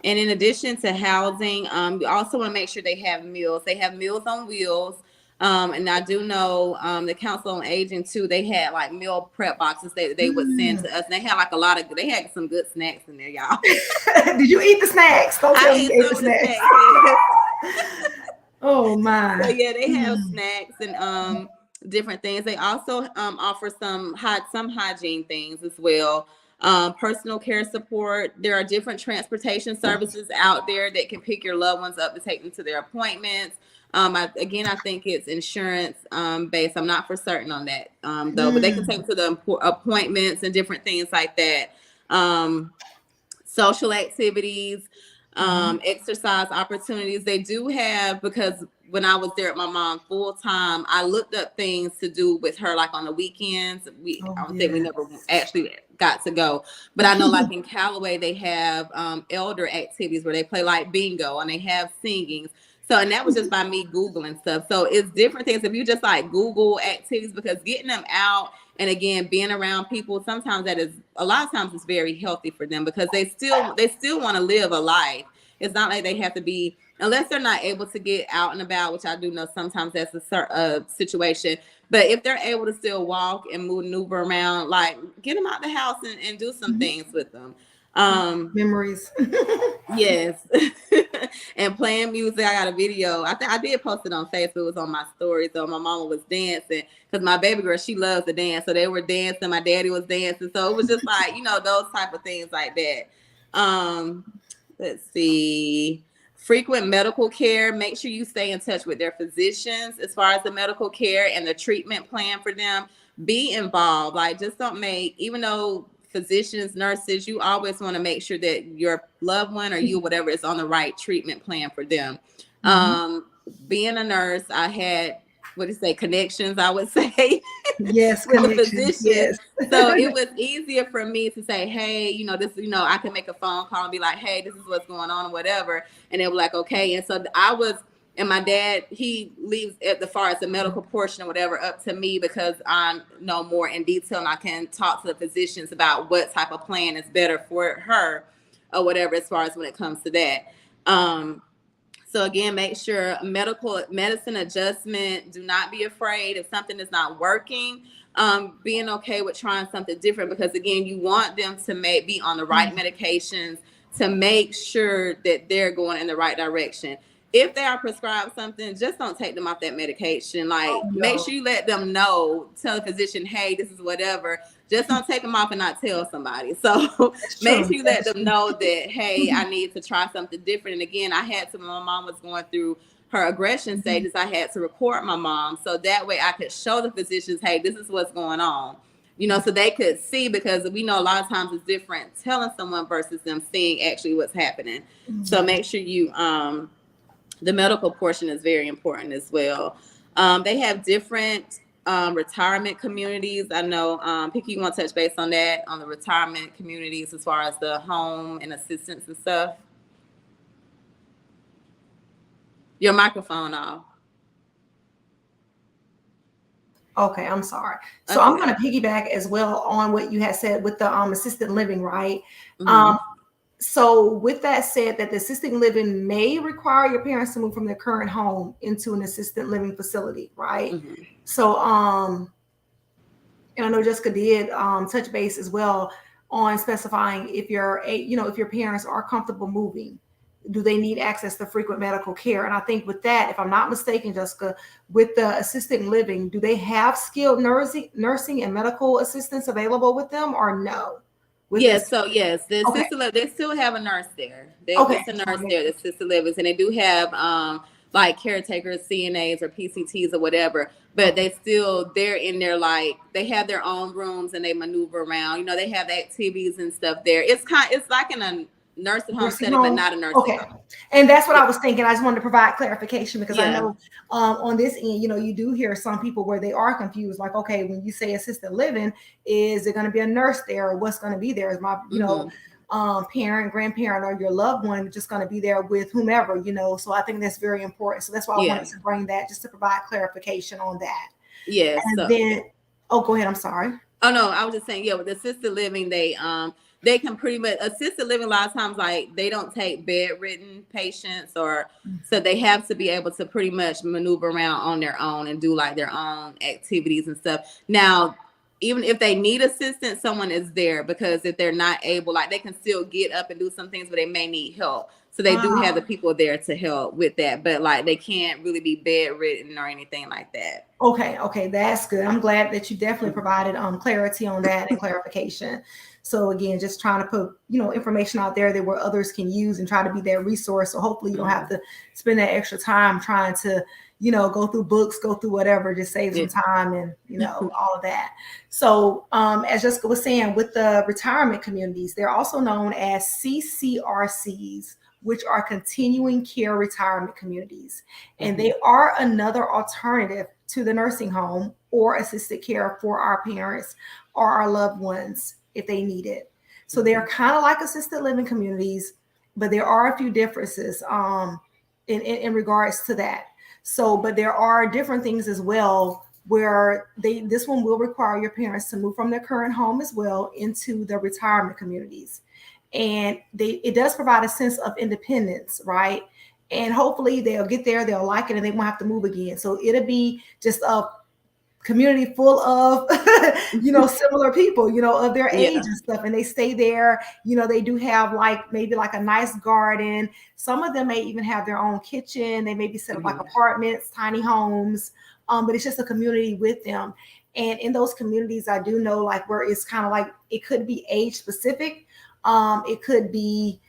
And in addition to housing, you also want to make sure they have meals. They have Meals on Wheels. And I do know the Council on Aging too, they had like meal prep boxes they would send to us. And they had like they had some good snacks in there, y'all. Did you eat the snacks? Don't tell me you ate the snacks. Oh my. So yeah, they have snacks and different things. They also offer some hygiene things as well. Personal care support. There are different transportation services out there that can pick your loved ones up to take them to their appointments. I think it's insurance based. I'm not for certain on that though, but they can take them to the appointments and different things like that. Social activities, exercise opportunities. They do have, because when I was there at my mom full time, I looked up things to do with her, like on the weekends. I don't think we never actually got to go, but I know like in Callaway, they have elder activities where they play like bingo and they have singing. So, and that was just by me Googling stuff. So it's different things. If you just like Google activities, because getting them out and again, being around people, sometimes a lot of times it's very healthy for them, because they still want to live a life. It's not like they have to be, unless they're not able to get out and about, which I do know sometimes that's a situation. But if they're able to still walk and maneuver around, like get them out the house and do some things with them. Memories. Yes. And playing music. I got a video. I think I did post it on Facebook. It was on my story. So my mama was dancing, because my baby girl, she loves to dance. So they were dancing. My daddy was dancing. So it was just like, those type of things like that. Let's see. Frequent medical care. Make sure you stay in touch with their physicians as far as the medical care and the treatment plan for them. Be involved. Like, just don't even though physicians, nurses, you always want to make sure that your loved one or you, whatever, is on the right treatment plan for them. Being a nurse, I had, connections, I would say. Yes, with the physicians. Yes. So it was easier for me to say, hey, this, I can make a phone call and be like, hey, this is what's going on or whatever. And they were like, okay. And so and my dad, he leaves at the far as the medical portion or whatever up to me, because I know more in detail and I can talk to the physicians about what type of plan is better for her or whatever, as far as when it comes to that. So again, make sure medicine adjustment. Do not be afraid if something is not working. Being okay with trying something different, because again, you want them to be on the right medications to make sure that they're going in the right direction. If they are prescribed something, just don't take them off that medication. Make sure you let them know, tell the physician, hey, this is whatever. Just don't take them off and not tell somebody. So make sure you let them know that, hey, I need to try something different. And again, when my mom was going through her aggression stages, I had to record my mom. So that way I could show the physicians, hey, this is what's going on. So they could see, because we know a lot of times it's different telling someone versus them seeing actually what's happening. So make sure you, the medical portion is very important as well. They have different retirement communities. I know, Piki, you want to touch base on that, on the retirement communities as far as the home and assistance and stuff? Your microphone off. Okay, I'm sorry. So I'm Okay. going to piggyback as well on what you had said with the assisted living, right? Mm-hmm. Um, so with that said, that the assisted living may require your parents to move from their current home into an assisted living facility, right? Mm-hmm. So and I know Jessica did touch base as well on specifying if if your parents are comfortable moving, do they need access to frequent medical care? And I think with that, if I'm not mistaken, Jessica, with the assisted living, do they have skilled nursing and medical assistance available with them, or no? With Yes, this, so yes, the okay, assisted living, they still have a nurse there. okay, It's a nurse there, the assisted living, and they do have like caretakers, CNAs or PCTs or whatever, but okay. they're in there, like they have their own rooms and they maneuver around. They have activities and stuff there. It's like in a nursing home Nursing setting, but home. not a nursing Okay. home. And that's what Yeah. I was thinking. I just wanted to provide clarification because I Yeah. know on this end, you do hear some people where they are confused. Like, okay, when you say assisted living, is there going to be a nurse there, or what's going to be there? Is my, Mm-hmm. parent, grandparent, or your loved one just going to be there with whomever, So I think that's very important. So that's why I wanted Yeah. to bring that just to provide clarification on that. Yes. And So then, oh, go ahead. I'm sorry. oh no, I was just saying, yeah, with assisted living, they can pretty much assisted living a lot of times, like they don't take bedridden patients, or so they have to be able to pretty much maneuver around on their own and do like their own activities and stuff. Now, even if they need assistance, someone is there, because if they're not able, like they can still get up and do some things, but they may need help. So they do have the people there to help with that, but like they can't really be bedridden or anything like that. Okay, that's good. I'm glad that you definitely provided clarity on that and clarification. So again, just trying to put information out there that where others can use and try to be that resource. So hopefully you don't have to spend that extra time trying to go through books, go through whatever, just save some time and all of that. So as Jessica was saying, with the retirement communities, they're also known as CCRCs, which are continuing care retirement communities. And they are another alternative to the nursing home or assisted care for our parents or our loved ones if they need it. So they are kind of like assisted living communities, but there are a few differences in regards to that. So, but there are different things as well where this one will require your parents to move from their current home as well into the retirement communities. And it does provide a sense of independence, right? And hopefully they'll get there, they'll like it, and they won't have to move again. So it'll be just a community full of similar people of their age and stuff, and they stay there. They do have maybe a nice garden. Some of them may even have their own kitchen. They may be set up like apartments, tiny homes, but it's just a community with them. And in those communities, I do know where it's kind of it could be age specific. It could be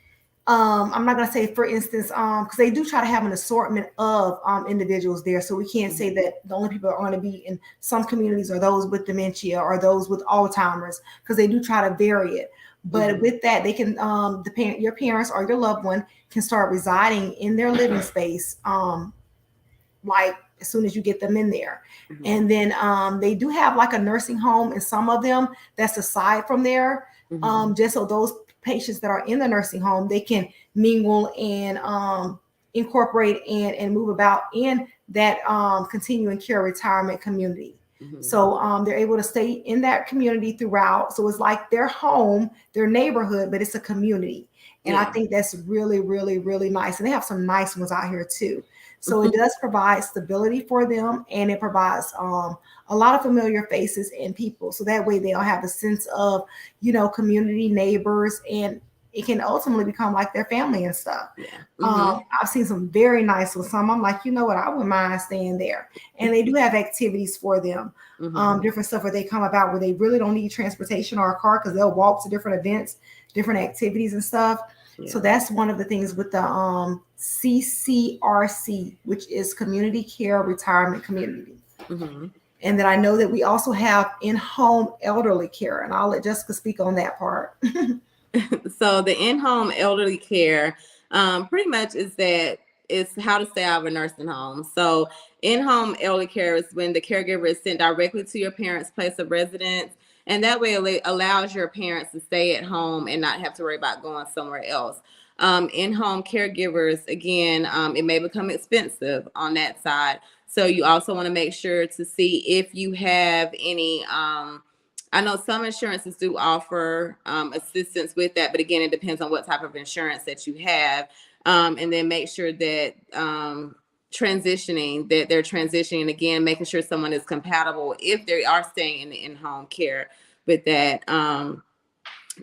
I'm not going to say, for instance, because they do try to have an assortment of individuals there. So we can't say that the only people that are going to be in some communities are those with dementia or those with Alzheimer's, because they do try to vary it. But with that, they can, your parents or your loved one can start residing in their living space, as soon as you get them in there. And then they do have a nursing home in some of them that's aside from there, just so those patients that are in the nursing home, they can mingle and incorporate and move about in that continuing care retirement community. So they're able to stay in that community throughout. So it's like their home, their neighborhood, but it's a community. And I think that's really, really, really nice. And they have some nice ones out here too. So it does provide stability for them, and it provides a lot of familiar faces and people. So that way they'll have a sense of, community, neighbors, and it can ultimately become like their family and stuff. I've seen some very nice ones. Some I'm like, you know what, I wouldn't mind staying there. And they do have activities for them, different stuff where they come about where they really don't need transportation or a car, because they'll walk to different events, different activities and stuff. So that's one of the things with the CCRC, which is Community Care Retirement Community. And then I know that we also have in-home elderly care, and I'll let Jessica speak on that part. So the in-home elderly care, pretty much is how to stay out of a nursing home. So in-home elderly care is when the caregiver is sent directly to your parents' place of residence. And that way it allows your parents to stay at home and not have to worry about going somewhere else. In-home caregivers, again, it may become expensive on that side. So you also want to make sure to see if you have any, I know some insurances do offer assistance with that, but again, it depends on what type of insurance that you have. And then make sure that they're transitioning, again, making sure someone is compatible if they are staying in the in-home care with that.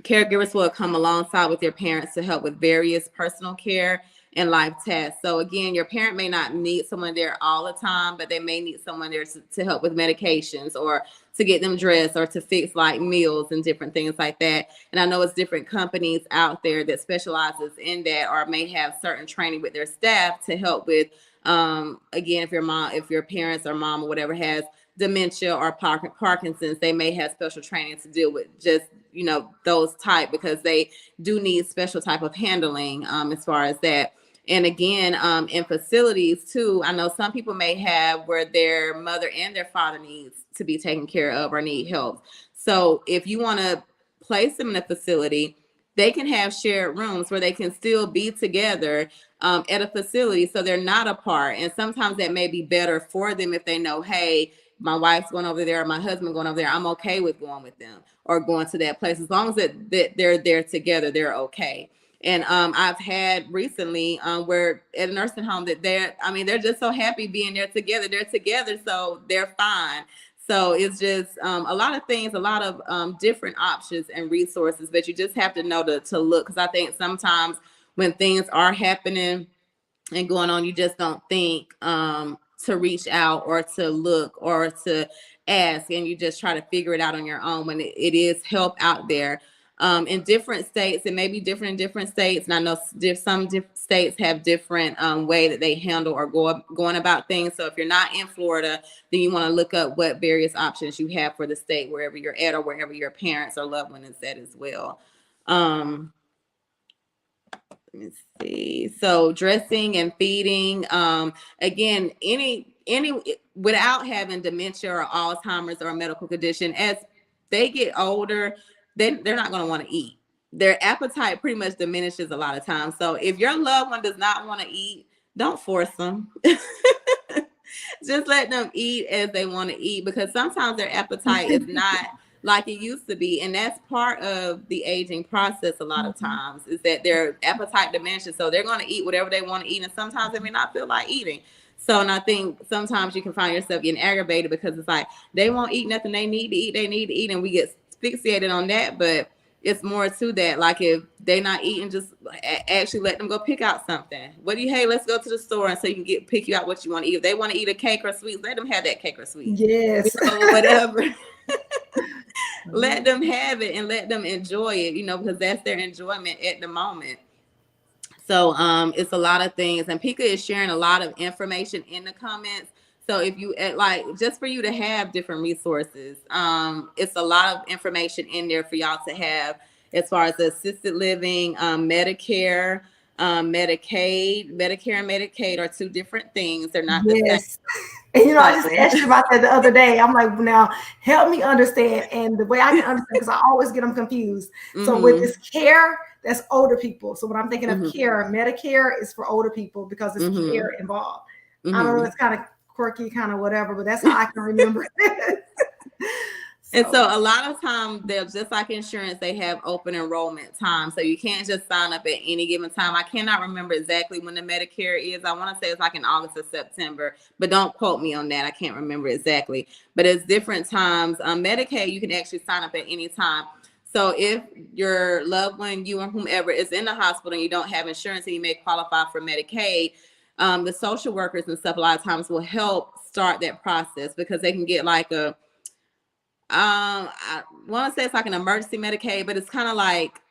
Caregivers will come alongside with your parents to help with various personal care and life tasks. So again, your parent may not need someone there all the time, but they may need someone there to help with medications or to get them dressed or to fix like meals and different things like that. And I know it's different companies out there that specializes in that or may have certain training with their staff to help with, again, if your parents or mom or whatever has dementia or Parkinson's, they may have special training to deal with just, those type, because they do need special type of handling as far as that. And again, in facilities too, I know some people may have where their mother and their father needs to be taken care of or need help. So if you want to place them in a facility, they can have shared rooms where they can still be together at a facility, so they're not apart. And sometimes that may be better for them if they know, hey, my wife's going over there, or my husband going over there, I'm okay with going with them or going to that place. As long as that they're there together, they're okay. And I've had recently where at a nursing home that they're just so happy being there together. They're together, so they're fine. So it's just a lot of things, a lot of different options and resources, but you just have to know to look, because I think sometimes when things are happening and going on, you just don't think to reach out or to look or to ask, and you just try to figure it out on your own when it is help out there. In different states, it may be different in different states, and I know some states have different way that they handle or going about things. So if you're not in Florida, then you want to look up what various options you have for the state wherever you're at or wherever your parents or loved one is at as well. Let me see. So dressing and feeding, again, any without having dementia or Alzheimer's or a medical condition, as they get older, they're not going to want to eat. Their appetite pretty much diminishes a lot of times. So if your loved one does not want to eat, don't force them. Just let them eat as they want to eat, because sometimes their appetite is not like it used to be. And that's part of the aging process a lot of times, is that their appetite diminishes. So they're going to eat whatever they want to eat. And sometimes they may not feel like eating. So, and I think sometimes you can find yourself getting aggravated because it's like, they won't eat nothing they need to eat. And we get fixated on that. But it's more to that. Like if they're not eating, just actually let them go pick out something. Hey, let's go to the store, and so you can pick you out what you want to eat. If they want to eat a cake or sweets, let them have that cake or sweets. Yes. Whatever. Let them have it and let them enjoy it, because that's their enjoyment at the moment. So it's a lot of things, and Pika is sharing a lot of information in the comments. So if you just for you to have different resources, it's a lot of information in there for y'all to have as far as assisted living, Medicare, Medicaid. Medicare and Medicaid are two different things. They're not the same. And I just asked you about that the other day. I'm like, now help me understand. And the way I can understand, because I always get them confused. So with this care, that's older people. So when I'm thinking of care, Medicare is for older people because it's care involved. I don't know, it's kind of quirky, kind of whatever, but that's how I can remember it. And so a lot of times, they're just like insurance, they have open enrollment time. So you can't just sign up at any given time. I cannot remember exactly when the Medicare is. I want to say it's like in August or September, but don't quote me on that. I can't remember exactly. But it's different times. Medicaid, you can actually sign up at any time. So if your loved one, you or whomever, is in the hospital and you don't have insurance and you may qualify for Medicaid, the social workers and stuff a lot of times will help start that process, because they can get like I want to say it's like an emergency Medicaid, but it's kind of like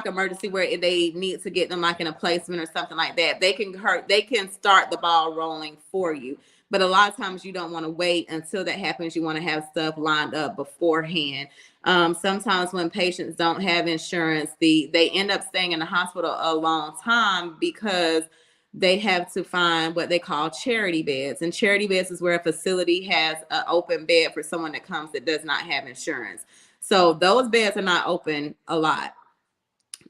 emergency where they need to get them like in a placement or something like that. They can start the ball rolling for you. But a lot of times you don't want to wait until that happens. You want to have stuff lined up beforehand. Sometimes when patients don't have insurance, they end up staying in the hospital a long time because they have to find what they call charity beds. And charity beds is where a facility has an open bed for someone that comes that does not have insurance. So those beds are not open a lot.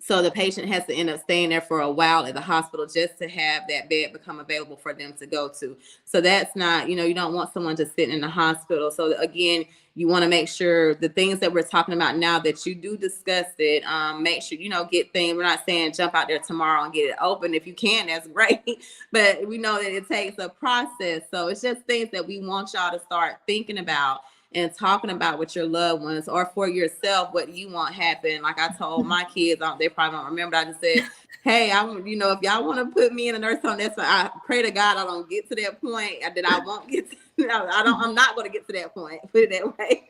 So the patient has to end up staying there for a while at the hospital just to have that bed become available for them to go to. So that's not, you don't want someone just sitting in the hospital. So again, you want to make sure the things that we're talking about now, that you do discuss it. Make sure, get things. We're not saying jump out there tomorrow and get it open. If you can, that's great. But we know that it takes a process. So it's just things that we want y'all to start thinking about and talking about with your loved ones, or for yourself, what you want happen. Like I told my kids, they probably don't remember. I just said, hey, if y'all want to put me in a nurse home, that's fine. I pray to God I don't get to that point, that I won't get to, I'm not going to get to that point, put it that way.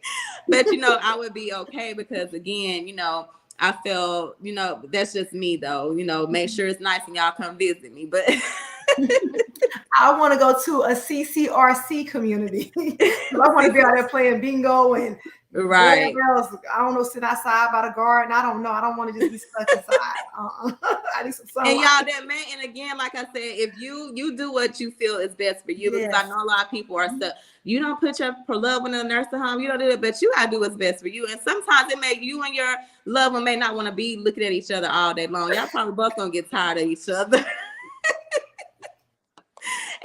But, I would be okay, because again, I feel, that's just me though, make sure it's nice and y'all come visit me. But I want to go to a CCRC community. I want to be out there playing bingo and right. else. I don't know, sit outside by the garden. I don't know. I don't want to just be stuck inside. I need some sunlight. And y'all, that man, and again, like I said, if you do what you feel is best for you, because I know a lot of people are stuck. You don't put your loved one in a nursing home. You don't do it, but you gotta do what's best for you. And sometimes you and your loved one may not want to be looking at each other all day long. Y'all probably both gonna get tired of each other.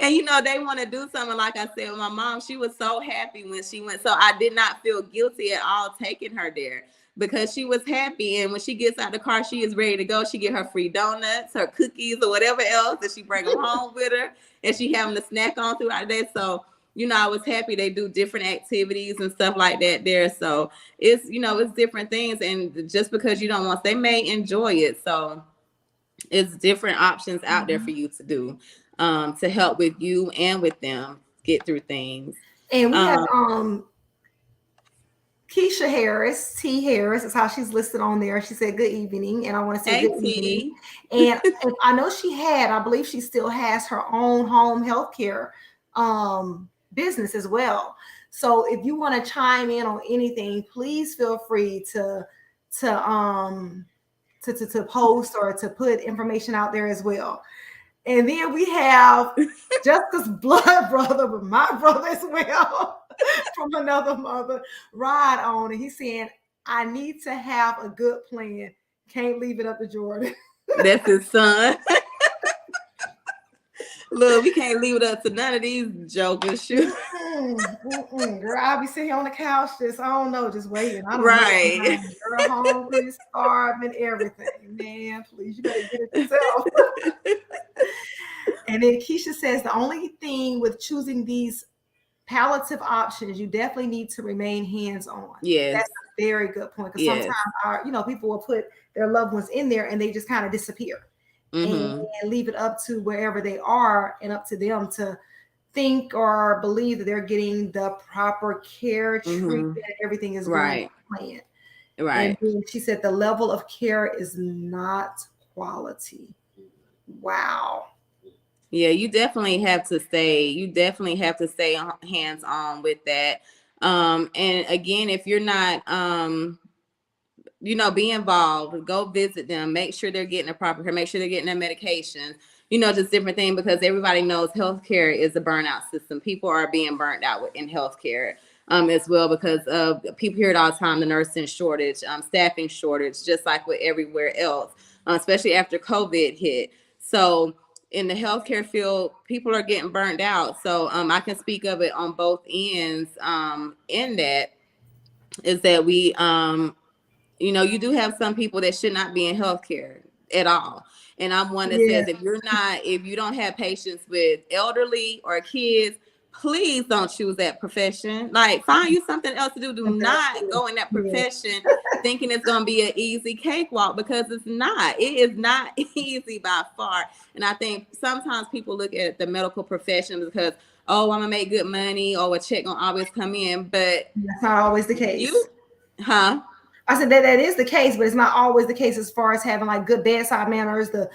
And they want to do something. Like I said, with my mom, she was so happy when she went. So I did not feel guilty at all taking her there, because she was happy. And when she gets out the car, she is ready to go. She get her free donuts, her cookies, or whatever else, and she bring them home with her, and she having a snack on throughout the day. So I was happy they do different activities and stuff like that there. So it's it's different things, and just because you don't want, they may enjoy it. So it's different options out there for you to do. To help with you and with them get through things. And we have Keisha Harris, T. Harris is how she's listed on there. She said, good evening. And I want to say good evening. And I know I believe she still has her own home healthcare business as well. So if you want to chime in on anything, please feel free to post or to put information out there as well. And then we have Jessica's blood brother, but my brother as well, from another mother, Rod on. And he's saying, I need to have a good plan. Can't leave it up to Jordan. That's his son. Look, we can't leave it up to none of these jokers. Girl, I'll be sitting on the couch, just, I don't know, just waiting. I don't know. Girl, hungry, starving, everything. Man, please, you better get it yourself. And then Keisha says, the only thing with choosing these palliative options, you definitely need to remain hands-on. Yes. That's a very good point. Because sometimes people will put their loved ones in there and they just kind of disappear. And leave it up to wherever they are and up to them to think or believe that they're getting the proper care, treatment, everything is going planned. Right. And she said the level of care is not quality. Wow. Yeah, you definitely have to stay hands-on with that. And again, if you're not be involved, go visit them, make sure they're getting the proper care, make sure they're getting their medications, just different things, because everybody knows healthcare is a burnout system. People are being burnt out in healthcare as well, because of people hear it all the time, the nursing shortage, staffing shortage, just like with everywhere else, especially after COVID hit. So in the healthcare field, people are getting burnt out. So I can speak of it on both ends. In that is that we you do have some people that should not be in healthcare at all. And I'm one that says, if you don't have patients with elderly or kids, please don't choose that profession. Like, find you something else to do. Do not go in that profession thinking it's going to be an easy cakewalk, because it's not. It is not easy by far. And I think sometimes people look at the medical profession because, oh, I'm going to make good money, or a check going to always come in. But that's not always the case. I said that is the case, but it's not always the case as far as having like good bedside manners. People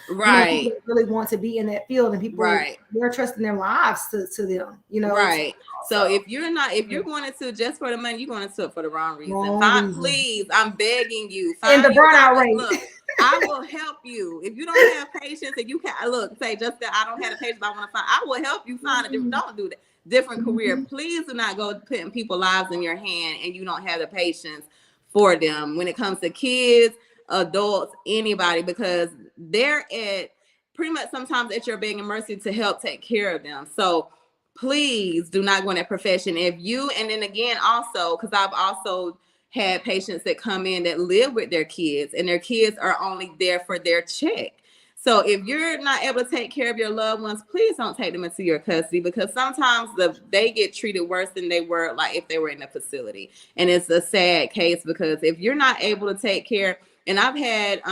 really want to be in that field, and people they're trusting their lives to them. Right. So if you're going into it just for the money, you're going into it for the wrong reason. Please, I'm begging you. And the burnout rate. Look, I will help you. If you don't have patience, and you can say, Jessica, I don't have the patience, but I want to find. I will help you find a different. Don't do that. Different career. Please do not go putting people's lives in your hand, and you don't have the patience for them. When it comes to kids, adults, anybody, because they're at pretty much sometimes at your begging mercy to help take care of them. So please do not go in that profession. If you, and then again, also, because I've also had patients that come in that live with their kids and their kids are only there for their check. So if you're not able to take care of your loved ones, please don't take them into your custody, because sometimes they get treated worse than they were like if they were in a facility. And it's a sad case, because if you're not able to take care, and I've had,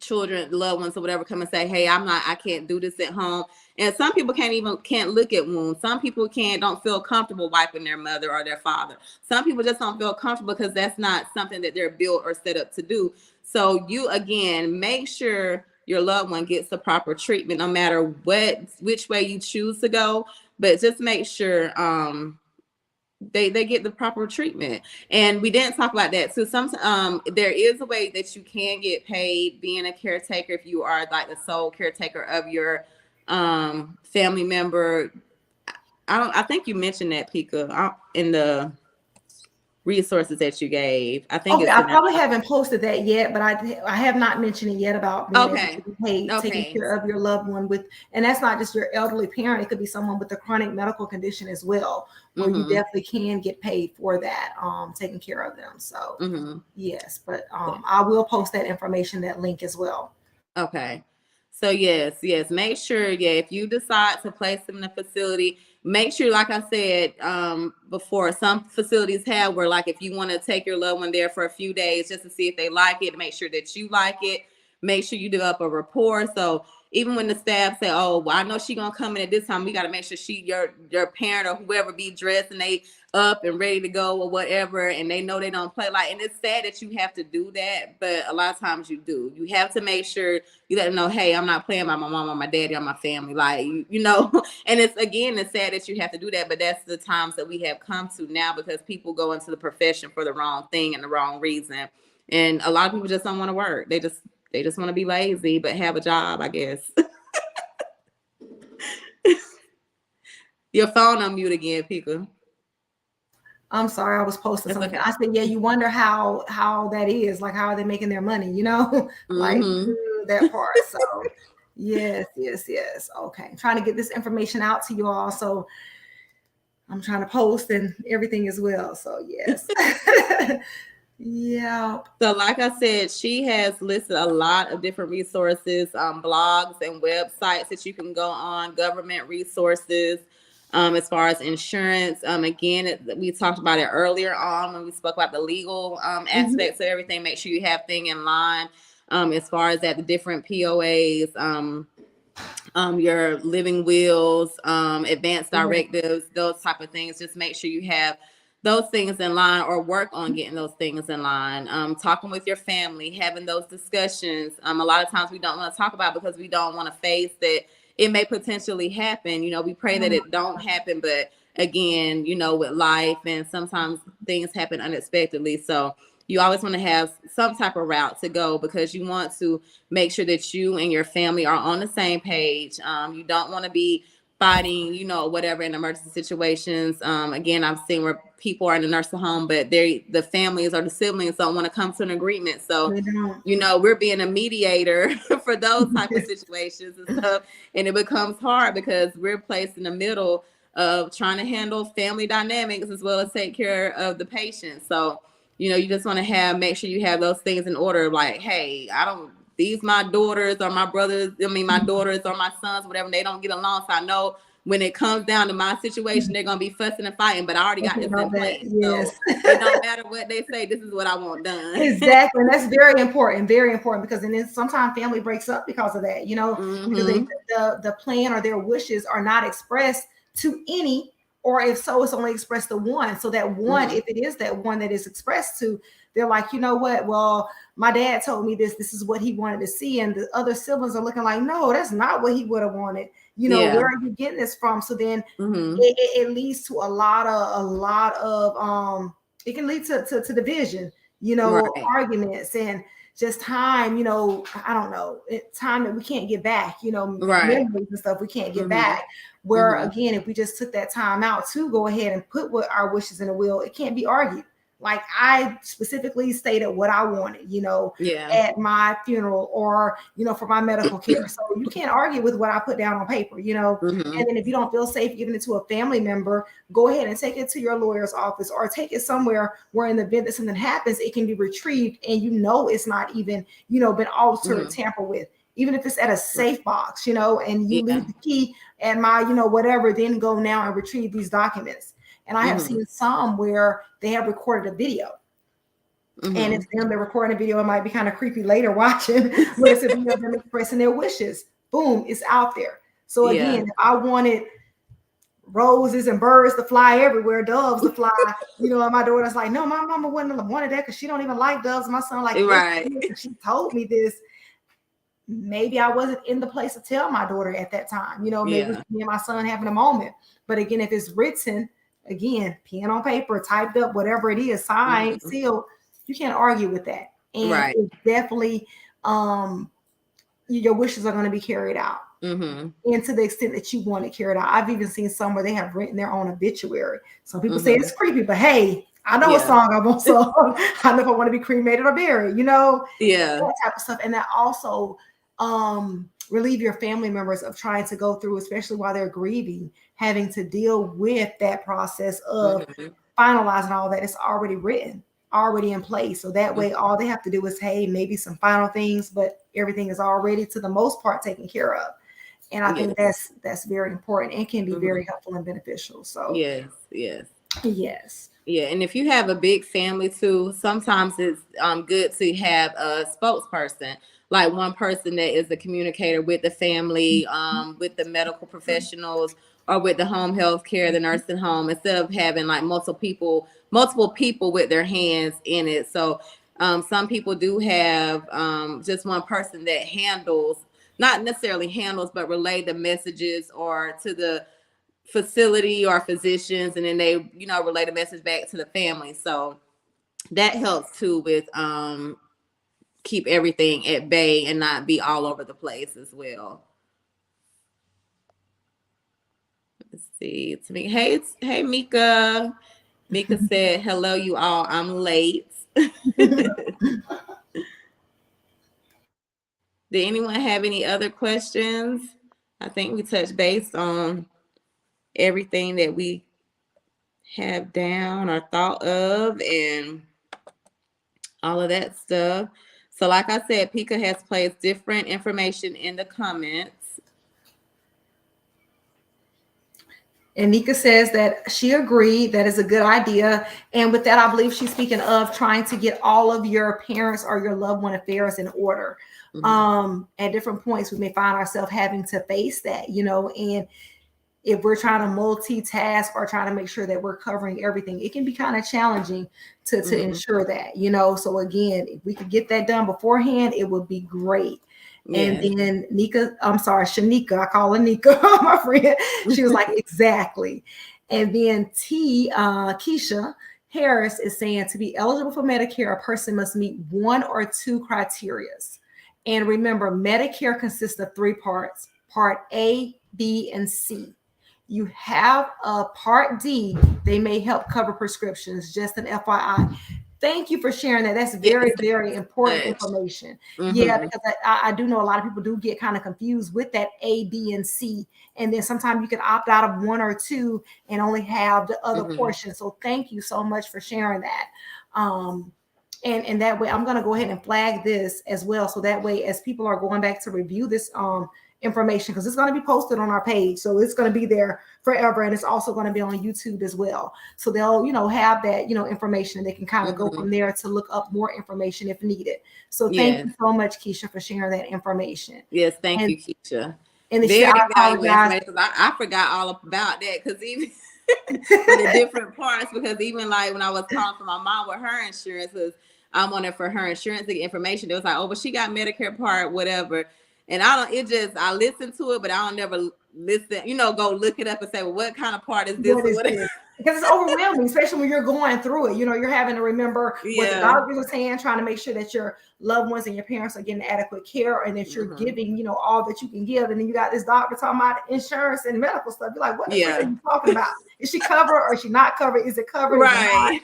children, loved ones or whatever come and say, hey, I can't do this at home. And some people can't look at wounds. Some people don't feel comfortable wiping their mother or their father. Some people just don't feel comfortable because that's not something that they're built or set up to do. So you, again, make sure your loved one gets the proper treatment, no matter which way you choose to go, but just make sure, they get the proper treatment. And we didn't talk about that. So there is a way that you can get paid being a caretaker if you are like the sole caretaker of your family member. I think you mentioned that, Pika, in the resources that you gave. I think I probably haven't posted that yet, but I have not mentioned it yet about being able to be paid, taking care of your loved one and that's not just your elderly parent. It could be someone with a chronic medical condition as well, where you definitely can get paid for that, taking care of them. So yes, but I will post that information, that link as well. Okay. So yes, make sure, if you decide to place them in a facility, make sure, like I said before, some facilities have where, like, if you want to take your loved one there for a few days just to see if they like it, make sure that you like it, make sure you develop a rapport. So even when the staff say, oh, well, I know she's gonna come in at this time, we got to make sure your parent or whoever be dressed and they up and ready to go or whatever, and they know they don't play. Like, and it's sad that you have to do that, but a lot of times you do. You have to make sure you let them know, hey, I'm not playing by my mom or my daddy or my family, like, and it's sad that you have to do that, but that's the times that we have come to now, because people go into the profession for the wrong thing and the wrong reason, and a lot of people just don't want to work. They just want to be lazy but have a job, I guess. Your phone on mute again, Pika. I'm sorry, I was posting something. Okay. I said, yeah, you wonder how that is, like, how are they making their money, like that part. So yes. Okay, I'm trying to get this information out to you all, so I'm trying to post and everything as well. So yes. Yeah. So like I said, she has listed a lot of different resources, blogs and websites that you can go on, government resources, as far as insurance. Again, we talked about it earlier on when we spoke about the legal aspects of everything. Make sure you have things in line, as far as at the different POAs, your living wills, advanced directives, those type of things. Just make sure you have those things in line, or work on getting those things in line. Talking with your family, having those discussions. A lot of times we don't want to talk about because we don't want to face that it may potentially happen. We pray that it don't happen, but again, with life, and sometimes things happen unexpectedly. So you always want to have some type of route to go, because you want to make sure that you and your family are on the same page. You don't want to be fighting, whatever, in emergency situations. Again, I've seen where people are in the nursing home, but the families or the siblings don't want to come to an agreement. So, we're being a mediator for those type of situations and stuff. And it becomes hard because we're placed in the middle of trying to handle family dynamics as well as take care of the patient. So, you just want to make sure you have those things in order. Like, hey, these my daughters or my brothers, my daughters or my sons, whatever, they don't get along. So I know when it comes down to my situation, they're going to be fussing and fighting, but I already got this in place. Yes. So it don't matter what they say, this is what I want done. Exactly. And that's very important, because then sometimes family breaks up because of that, because the plan or their wishes are not expressed to any, or if so, it's only expressed to one. So that one, if it is that one that is expressed to, they're like, you know what? Well, my dad told me this is what he wanted to see. And the other siblings are looking like, no, that's not what he would have wanted. Where are you getting this from? So then it leads to a lot of it can lead to division, arguments, and just time, I don't know, time that we can't get back, memories and stuff we can't get back. Where again, if we just took that time out to go ahead and put what our wishes in a will, it can't be argued. Like I specifically stated what I wanted, at my funeral or, for my medical care. So you can't argue with what I put down on paper, and then if you don't feel safe giving it to a family member, go ahead and take it to your lawyer's office or take it somewhere where in the event that something happens, it can be retrieved and it's not even, been altered or tampered with. Even if it's at a safe box, and you leave the key at my, whatever, then go now and retrieve these documents. And I have seen some where they have recorded a video. And it's them, they're recording a video. It might be kind of creepy later watching, but it's a video of them expressing their wishes. Boom, it's out there. So again, if I wanted roses and birds to fly everywhere, doves to fly, and my daughter's like, no, my mama wouldn't have wanted that because she don't even like doves. My son like, right. She told me this. Maybe I wasn't in the place to tell my daughter at that time, maybe it was me and my son having a moment. But again, if it's written, again, pen on paper, typed up, whatever it is, signed, sealed, you can't argue with that. And it's definitely, your wishes are going to be carried out. And to the extent that you want it carried out. I've even seen some where they have written their own obituary. Some people say it's creepy, but hey, I know a song I want, so I know if I want to be cremated or buried, that type of stuff. And that also relieve your family members of trying to go through, especially while they're grieving, having to deal with that process of finalizing all that. It's already written, already in place. So that way, all they have to do is, hey, maybe some final things, but everything is already, to the most part, taken care of. And I think that's very important and can be very helpful and beneficial. So yes. Yeah, and if you have a big family too, sometimes it's good to have a spokesperson, like one person that is a communicator with the family, with the medical professionals, or with the home health care, the nursing home, instead of having like multiple people with their hands in it. So some people do have just one person that not necessarily handles, but relay the messages or to the facility or physicians, and then they relay the message back to the family. So that helps too with keep everything at bay and not be all over the place as well. Let's see. To me, hey Mika said hello you all, I'm late. Did anyone have any other questions? I think we touched base on everything that we have down or thought of and all of that stuff. So like I said, Pika has placed different information in the comments. And Nika says that she agreed that is a good idea. And with that, I believe she's speaking of trying to get all of your parents or your loved one affairs in order. At different points, we may find ourselves having to face that, and if we're trying to multitask or trying to make sure that we're covering everything, it can be kind of challenging to ensure that, So again, if we could get that done beforehand, it would be great. And then Shanika, I call her Nika, my friend. She was like, exactly. And then Keisha Harris is saying, to be eligible for Medicare, a person must meet one or two criteria. And remember, Medicare consists of three parts: Part A, B, and C. You have a Part D, they may help cover prescriptions, just an FYI. Thank you for sharing that. That's very, very important information. Yeah, because I do know a lot of people do get kind of confused with that A, B, and C. And then sometimes you can opt out of one or two and only have the other portion. So thank you so much for sharing that. And that way, I'm going to go ahead and flag this as well. So that way, as people are going back to review this information, because it's going to be posted on our page, so it's going to be there forever, and it's also going to be on YouTube as well. So they'll have that information. They can kind of go from there to look up more information if needed. So thank you so much, Keisha, for sharing that information. Yes, thank you, Keisha. And very valuable information. I forgot all about that, because even the different parts, because even like when I was calling for my mom with her insurance, I wanted for her insurance to get information. It was like, oh, but she got Medicare part, whatever. And I listen to it, but I don't never listen, go look it up and say, well, what kind of part is this? Because it's overwhelming, especially when you're going through it. You're having to remember what the doctors are saying, trying to make sure that your loved ones and your parents are getting adequate care and that you're giving, all that you can give. And then you got this doctor talking about insurance and medical stuff. You're like, what the frick are you talking about? Is she covered or is she not covered? Is it covered? Right.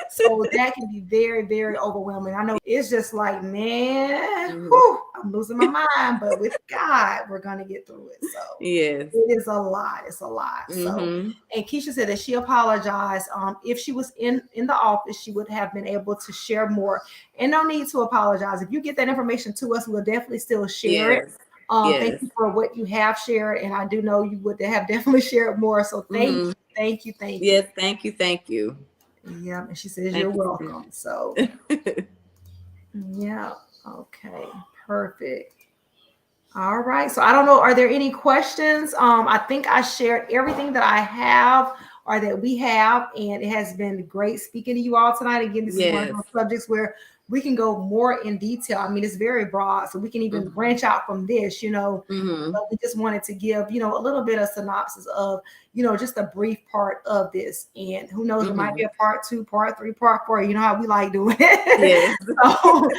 So that can be very, very overwhelming. I know it's just like, man, Mhm. whew, I'm losing my mind, but with God, we're going to get through it. So Yes. it is a lot. It's a lot. So, and Keisha said that she apologized. If she was in the office, she would have been able to share more. And no need to apologize. If you get that information to us, we'll definitely still share it. Thank you for what you have shared, and I do know you would have definitely shared more. So thank you. Yes, thank you. Yeah, and she says you're welcome. So yeah, okay, perfect. All right. So I don't know. Are there any questions? I think I shared everything that I have or that we have, and it has been great speaking to you all tonight. Again, this is one of those subjects where we can go more in detail. I mean, it's very broad, so we can even branch out from this, but we just wanted to give, a little bit of synopsis of, just a brief part of this. And who knows, it might be a part 2, part 3, part 4. You know how we like doing it. Yes. So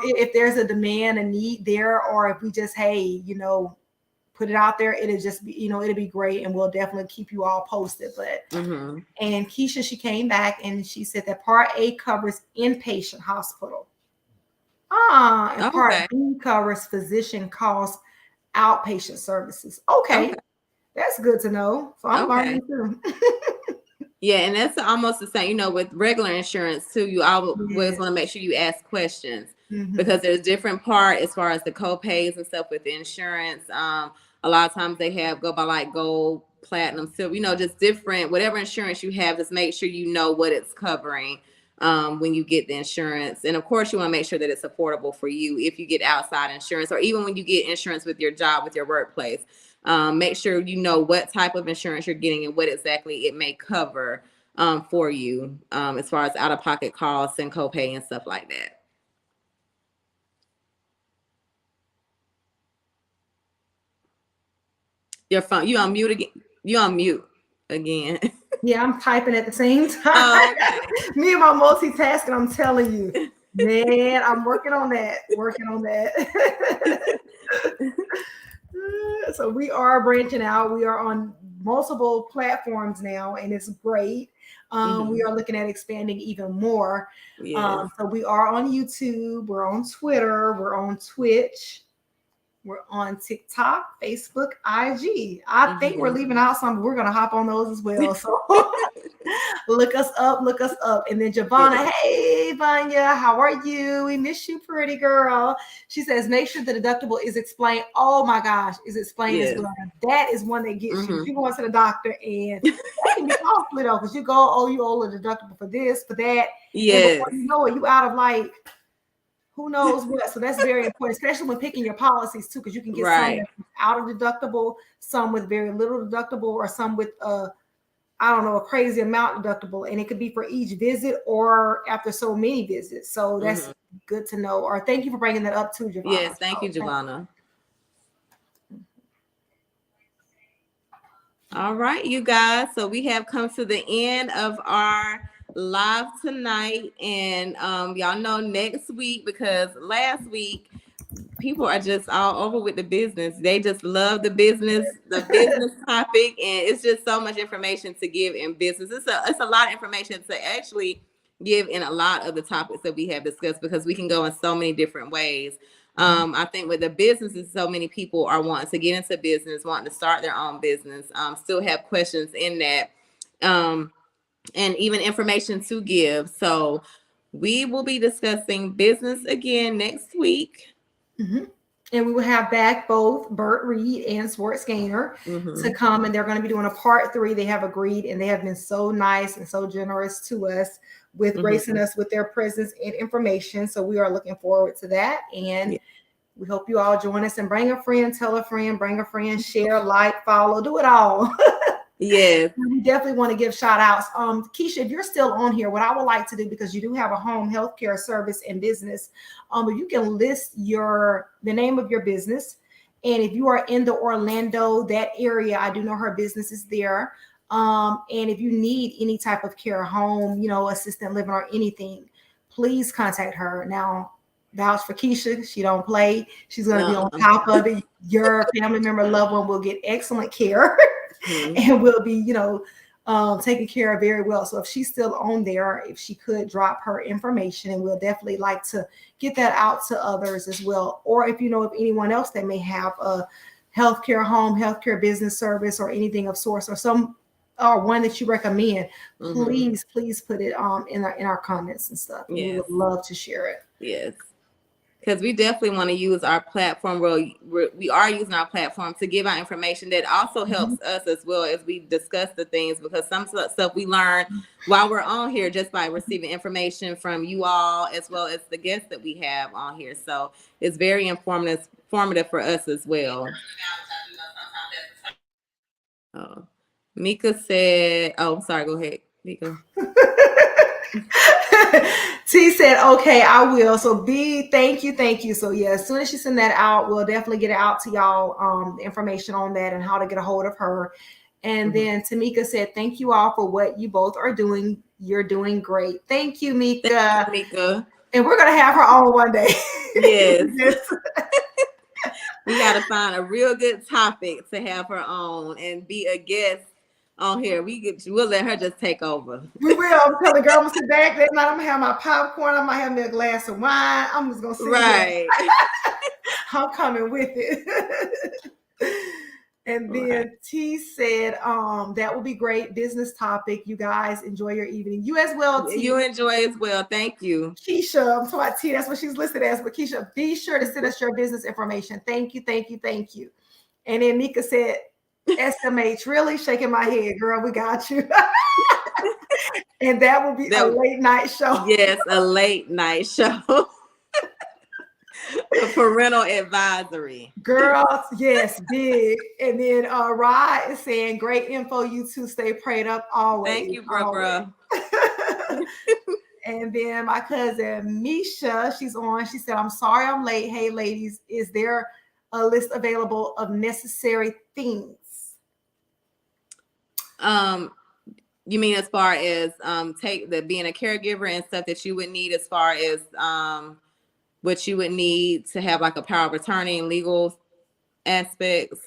if there's a demand, a need there, or if we just, hey, put it out there, it'll just be, it'll be great, and we'll definitely keep you all posted. But and Keisha, she came back and she said that Part A covers inpatient hospital. And Part B covers physician costs, outpatient services. Okay. That's good to know. So I'm learning too. Yeah, and that's almost the same, with regular insurance too. You always want to make sure you ask questions because there's different part as far as the co-pays and stuff with the insurance. A lot of times they go by like gold, platinum, silver, just different, whatever insurance you have, just make sure you know what it's covering when you get the insurance. And of course you want to make sure that it's affordable for you if you get outside insurance, or even when you get insurance with your job, with your workplace. Make sure you know what type of insurance you're getting and what exactly it may cover for you as far as out-of-pocket costs and copay and stuff like that. Your phone, you on mute again? You on mute again? Yeah, I'm typing at the same time. Oh, okay. Me and my multitasking, I'm telling you, man, I'm working on that. So we are branching out. We are on multiple platforms now, and it's great. We are looking at expanding even more. Yes. So we are on YouTube, we're on Twitter, we're on Twitch, we're on TikTok, Facebook, IG. I think we're leaving out some, but we're going to hop on those as well. So look us up. And then Giovanna, hey, Vanya, how are you? We miss you, pretty girl. She says, make sure the deductible is explained. Oh my gosh, is explained as well. That is one that gets you. You go to the doctor, and that can be costly though, because you owe a deductible for this, for that. Yes. And before you know it, you out of like, who knows what. So that's very important, especially when picking your policies too, because you can get some out of deductible, some with very little deductible, or some with a crazy amount deductible, and it could be for each visit or after so many visits. So that's good to know. Or thank you for bringing that up too, Giovanna. Yes, thank you, Giovanna. All right, you guys. So we have come to the end of our live tonight, and y'all know next week, because last week people are just all over with the business. They just love the business topic, and it's just so much information to give in business. It's a lot of information to actually give in a lot of the topics that we have discussed, because we can go in so many different ways. I think with the businesses, so many people are wanting to get into business, wanting to start their own business, still have questions in that, and even information to give. So we will be discussing business again next week. And we will have back both Bert Reed and Swartz Gaynor to come, and they're going to be doing a part 3. They have agreed, and they have been so nice and so generous to us with gracing us with their presence and information. So we are looking forward to that. And we hope you all join us, and bring a friend, tell a friend, bring a friend, share, like, follow, do it all. Yes. We definitely want to give shout outs. Keisha, if you're still on here, what I would like to do, because you do have a home healthcare service and business, if you can list the name of your business. And if you are in the Orlando, that area, I do know her business is there. And if you need any type of care, home, assistant living or anything, please contact her. Now, vouch for Keisha. She don't play. She's going to be on top of it. Your family member, loved one will get excellent care. And will be, taken care of very well. So if she's still on there, if she could drop her information, and we'll definitely like to get that out to others as well. Or if you know of anyone else that may have a healthcare home, healthcare business service, or anything of source, or some or one that you recommend, please put it in our comments and stuff. Yes. We would love to share it. Yes. Because we definitely want to use our platform. We are using our platform to give out information that also helps us as well as we discuss the things, because some stuff we learn while we're on here just by receiving information from you all as well as the guests that we have on here. So it's very informative for us as well. Oh, Mika said, oh, I'm sorry, go ahead, Mika. T said, okay, I will. So B, thank you. So yeah, as soon as she send that out, we'll definitely get it out to y'all, the information on that and how to get a hold of her. And then Tamika said, thank you all for what you both are doing. You're doing great. Thank you, Mika. Thank you, Mika. And we're gonna have her on one day. Yes. We gotta find a real good topic to have her on and be a guest on here. We'll let her just take over. We will. I'm telling the girl, I'm gonna sit back that night. I'm gonna have my popcorn. I might have me a glass of wine. I'm just gonna sit right. I'm coming with it. And then T said, that would be great business topic. You guys enjoy your evening. You as well, T. You enjoy as well. Thank you. Keisha, I'm talking about T. That's what she's listed as. But Keisha, be sure to send us your business information. Thank you. And then Mika said, SMH, really shaking my head, girl. We got you. And that will be a late night show. Yes, a late night show. A parental advisory. Girls, yes, big. And then Rod is saying, great info. You two stay prayed up always. Thank you, bro. And then my cousin Misha, she's on. She said, I'm sorry I'm late. Hey, ladies, is there a list available of necessary things? You mean as far as being a caregiver and stuff that you would need, as far as what you would need to have like a power of attorney and legal aspects?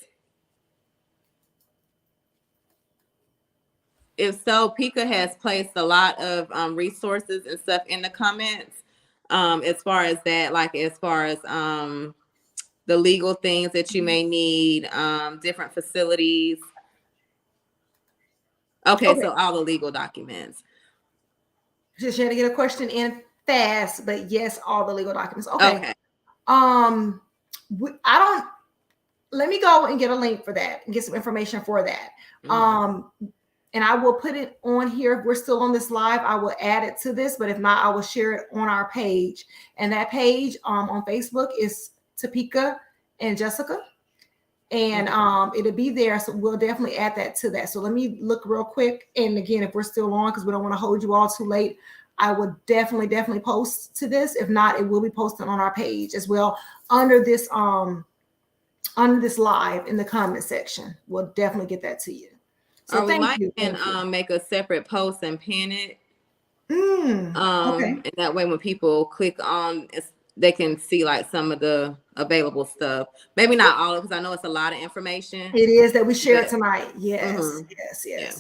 If so, Pika has placed a lot of resources and stuff in the comments as far as that, like as far as the legal things that you may need, different facilities. Okay, so all the legal documents. Just trying to get a question in fast, but yes, all the legal documents. Okay. Let me go and get a link for that and get some information for that. And I will put it on here. If we're still on this live, I will add it to this, but if not, I will share it on our page. And that page on Facebook is Topeka and Jessica. And it'll be there. So we'll definitely add that to that. So let me look real quick. And again, if we're still on, because we don't want to hold you all too late, I would definitely post to this. If not, it will be posted on our page as well under this live in the comment section. We'll definitely get that to you. So thank you. And make a separate post and pin it. Okay. And that way when people click on, they can see like some of the available stuff. Maybe not all of it, because I know it's a lot of information. It is that we shared tonight. Yes. Yeah.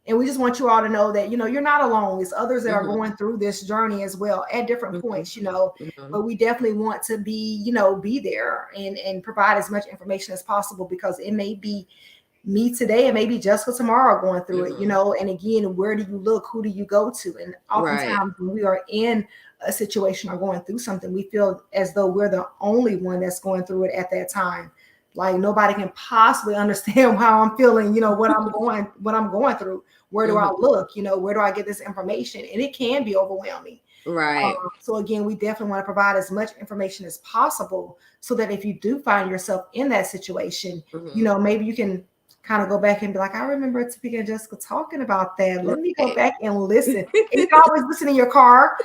And we just want you all to know that, you're not alone. It's others that are going through this journey as well at different points, but we definitely want to be, be there and provide as much information as possible, because it may be me today and maybe Jessica tomorrow going through it, and again, where do you look? Who do you go to? And oftentimes when we are in a situation or going through something, we feel as though we're the only one that's going through it at that time. Like nobody can possibly understand how I'm feeling, what I'm going through. Where do I look? Where do I get this information? And it can be overwhelming. Right. So again, we definitely want to provide as much information as possible, so that if you do find yourself in that situation, maybe you can kind of go back and be like, I remember Topeka and Jessica talking about that. Let me go back and listen. And you can always listen in your car,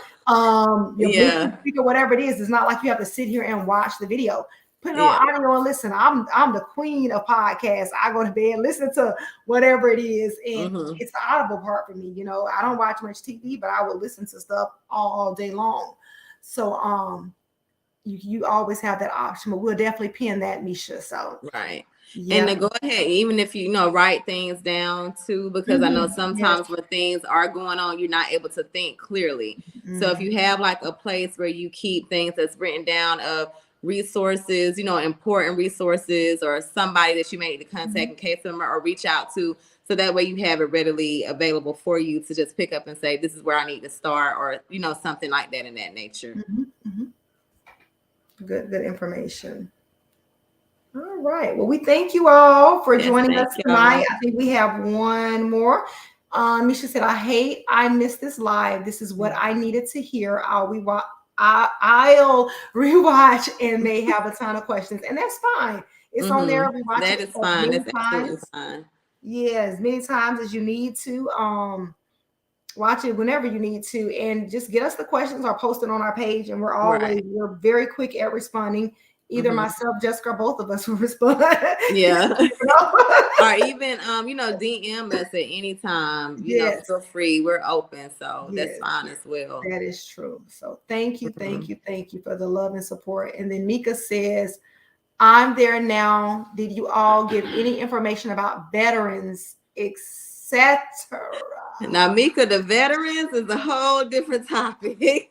your speaker, whatever it is. It's not like you have to sit here and watch the video. Put it on audio and listen. I'm the queen of podcasts. I go to bed, listen to whatever it is, and it's the audible part for me. I don't watch much TV, but I will listen to stuff all day long. So you always have that option. But we'll definitely pin that, Misha. So right. yeah. And to go ahead, even if you know, write things down too, because I know sometimes when things are going on, you're not able to think clearly. So if you have like a place where you keep things that's written down of resources, you know, important resources, or somebody that you may need to contact in case of or reach out to, so that way you have it readily available for you to just pick up and say, this is where I need to start, or, you know, something like that in that nature. Good information. All right. Well, we thank you all for joining us tonight. I think we have one more. Misha said, I missed this live. This is what I needed to hear. I'll rewatch and may have a ton of questions. And that's fine. It's on there. Rewatch that it is fine. That's absolutely fine. Yeah, as many times as you need to. Watch it whenever you need to, and just get us the questions or post it on our page. And we're very quick at responding. Either myself, Jessica, or both of us will respond. Yeah. Or even you know, DM us at any time. You know, feel free. We're open. So that's fine as well. That is true. So thank you for the love and support. And then Mika says, I'm there now. Did you all give any information about veterans, etc.? Now, Mika, the veterans is a whole different topic.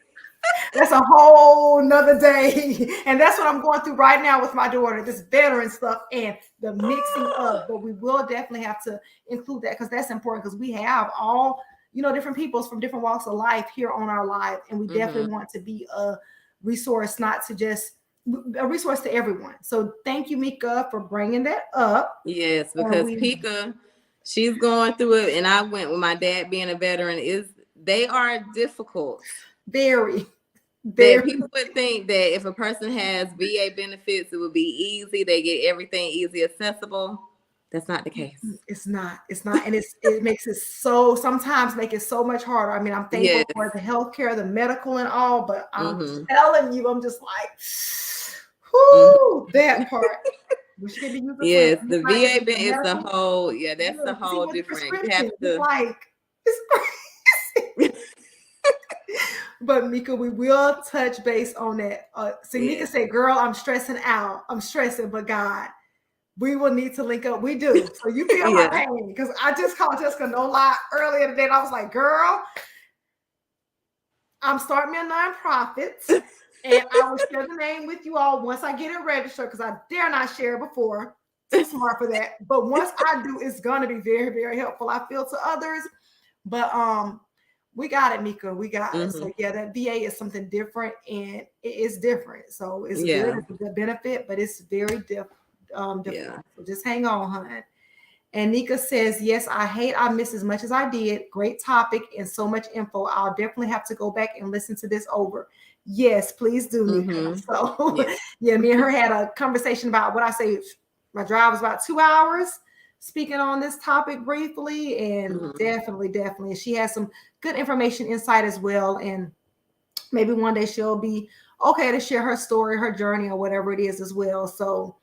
That's a whole nother day. And that's what I'm going through right now with my daughter, this veteran stuff and the mixing up. But we will definitely have to include that, because that's important, because we have all, you know, different peoples from different walks of life here on our live. And we definitely want to be a resource, not to just a resource to everyone. So thank you, Mika, for bringing that up. Yes, because Pika, she's going through it. And I went with my dad being a veteran. They are difficult. Very. People would think that if a person has VA benefits, it would be easy. They get everything easy accessible. That's not the case. It's not. And it makes it sometimes make it so much harder. I mean, I'm thankful for the healthcare, the medical and all, but I'm telling you, I'm just like, whoo, that part. Yes, the VA is the whole, that's the whole different. You have to, it's crazy. But Mika, we will touch base on that. Mika said, girl, I'm stressing out. I'm stressing, but God, we will need to link up. We do. So you feel my pain, because I just called Jessica, no lie, earlier today. And I was like, girl, I'm starting me a nonprofit. And I will share the name with you all once I get it registered, because I dare not share it before. Too smart for that. But once I do, it's going to be very, very helpful, I feel, to others. But we got it, Mika. We got it. So that VA is something different, and it is different. So it's good. It's a benefit, but it's very different. So just hang on, hon. And Nika says, yes, I miss as much as I did. Great topic and so much info. I'll definitely have to go back and listen to this over. Yes, please do, Nika. So me and her had a conversation about what I say. My drive was about 2 hours, speaking on this topic briefly, and definitely. She has some good information, insight as well. And maybe one day she'll be okay to share her story, her journey, or whatever it is as well. So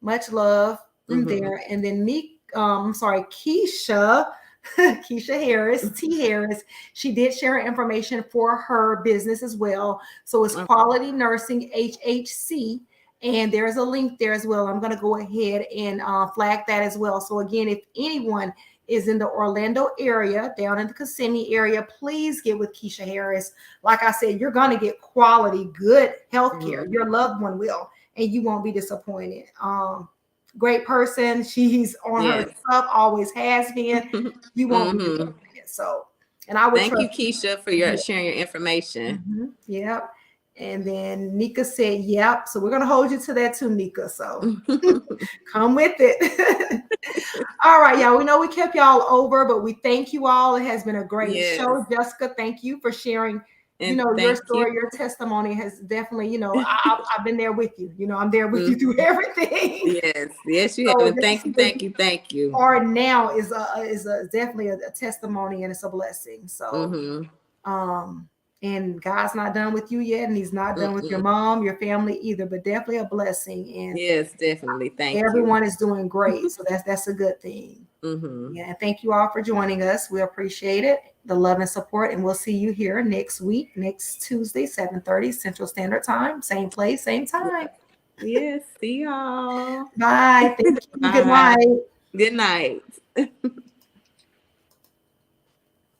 much love from there. And then Keisha Harris, T. Harris, she did share her information for her business as well. So it's Quality Nursing HHC. And there's a link there as well. I'm going to go ahead and flag that as well. So again, if anyone is in the Orlando area, down in the Kissimmee area, please get with Keisha Harris. Like I said, you're going to get quality, good healthcare. Your loved one will, and you won't be disappointed. Great person. She's on her stuff, always has been. You won't be disappointed. So, and I would thank you, Keisha, for sharing your information. Yep. And then Nika said, yep. So we're going to hold you to that too, Nika. So come with it. All right, y'all. We know we kept y'all over, but we thank you all. It has been a great show. Jessica, thank you for sharing, your story, your testimony has definitely, I've been there with you. I'm there with you through everything. Yes, you have. Thank you. Our now is definitely a testimony, and it's a blessing. So, And God's not done with you yet, and He's not done with your mom, your family either, but definitely a blessing. And yes, definitely. Thank everyone you. is doing great. So that's a good thing. Yeah. And thank you all for joining us. We appreciate it, the love and support. And we'll see you here next week, next Tuesday, 7:30 Central Standard Time. Same place, same time. Yes. See y'all. Bye. Thank you. Bye. Good night. Good night.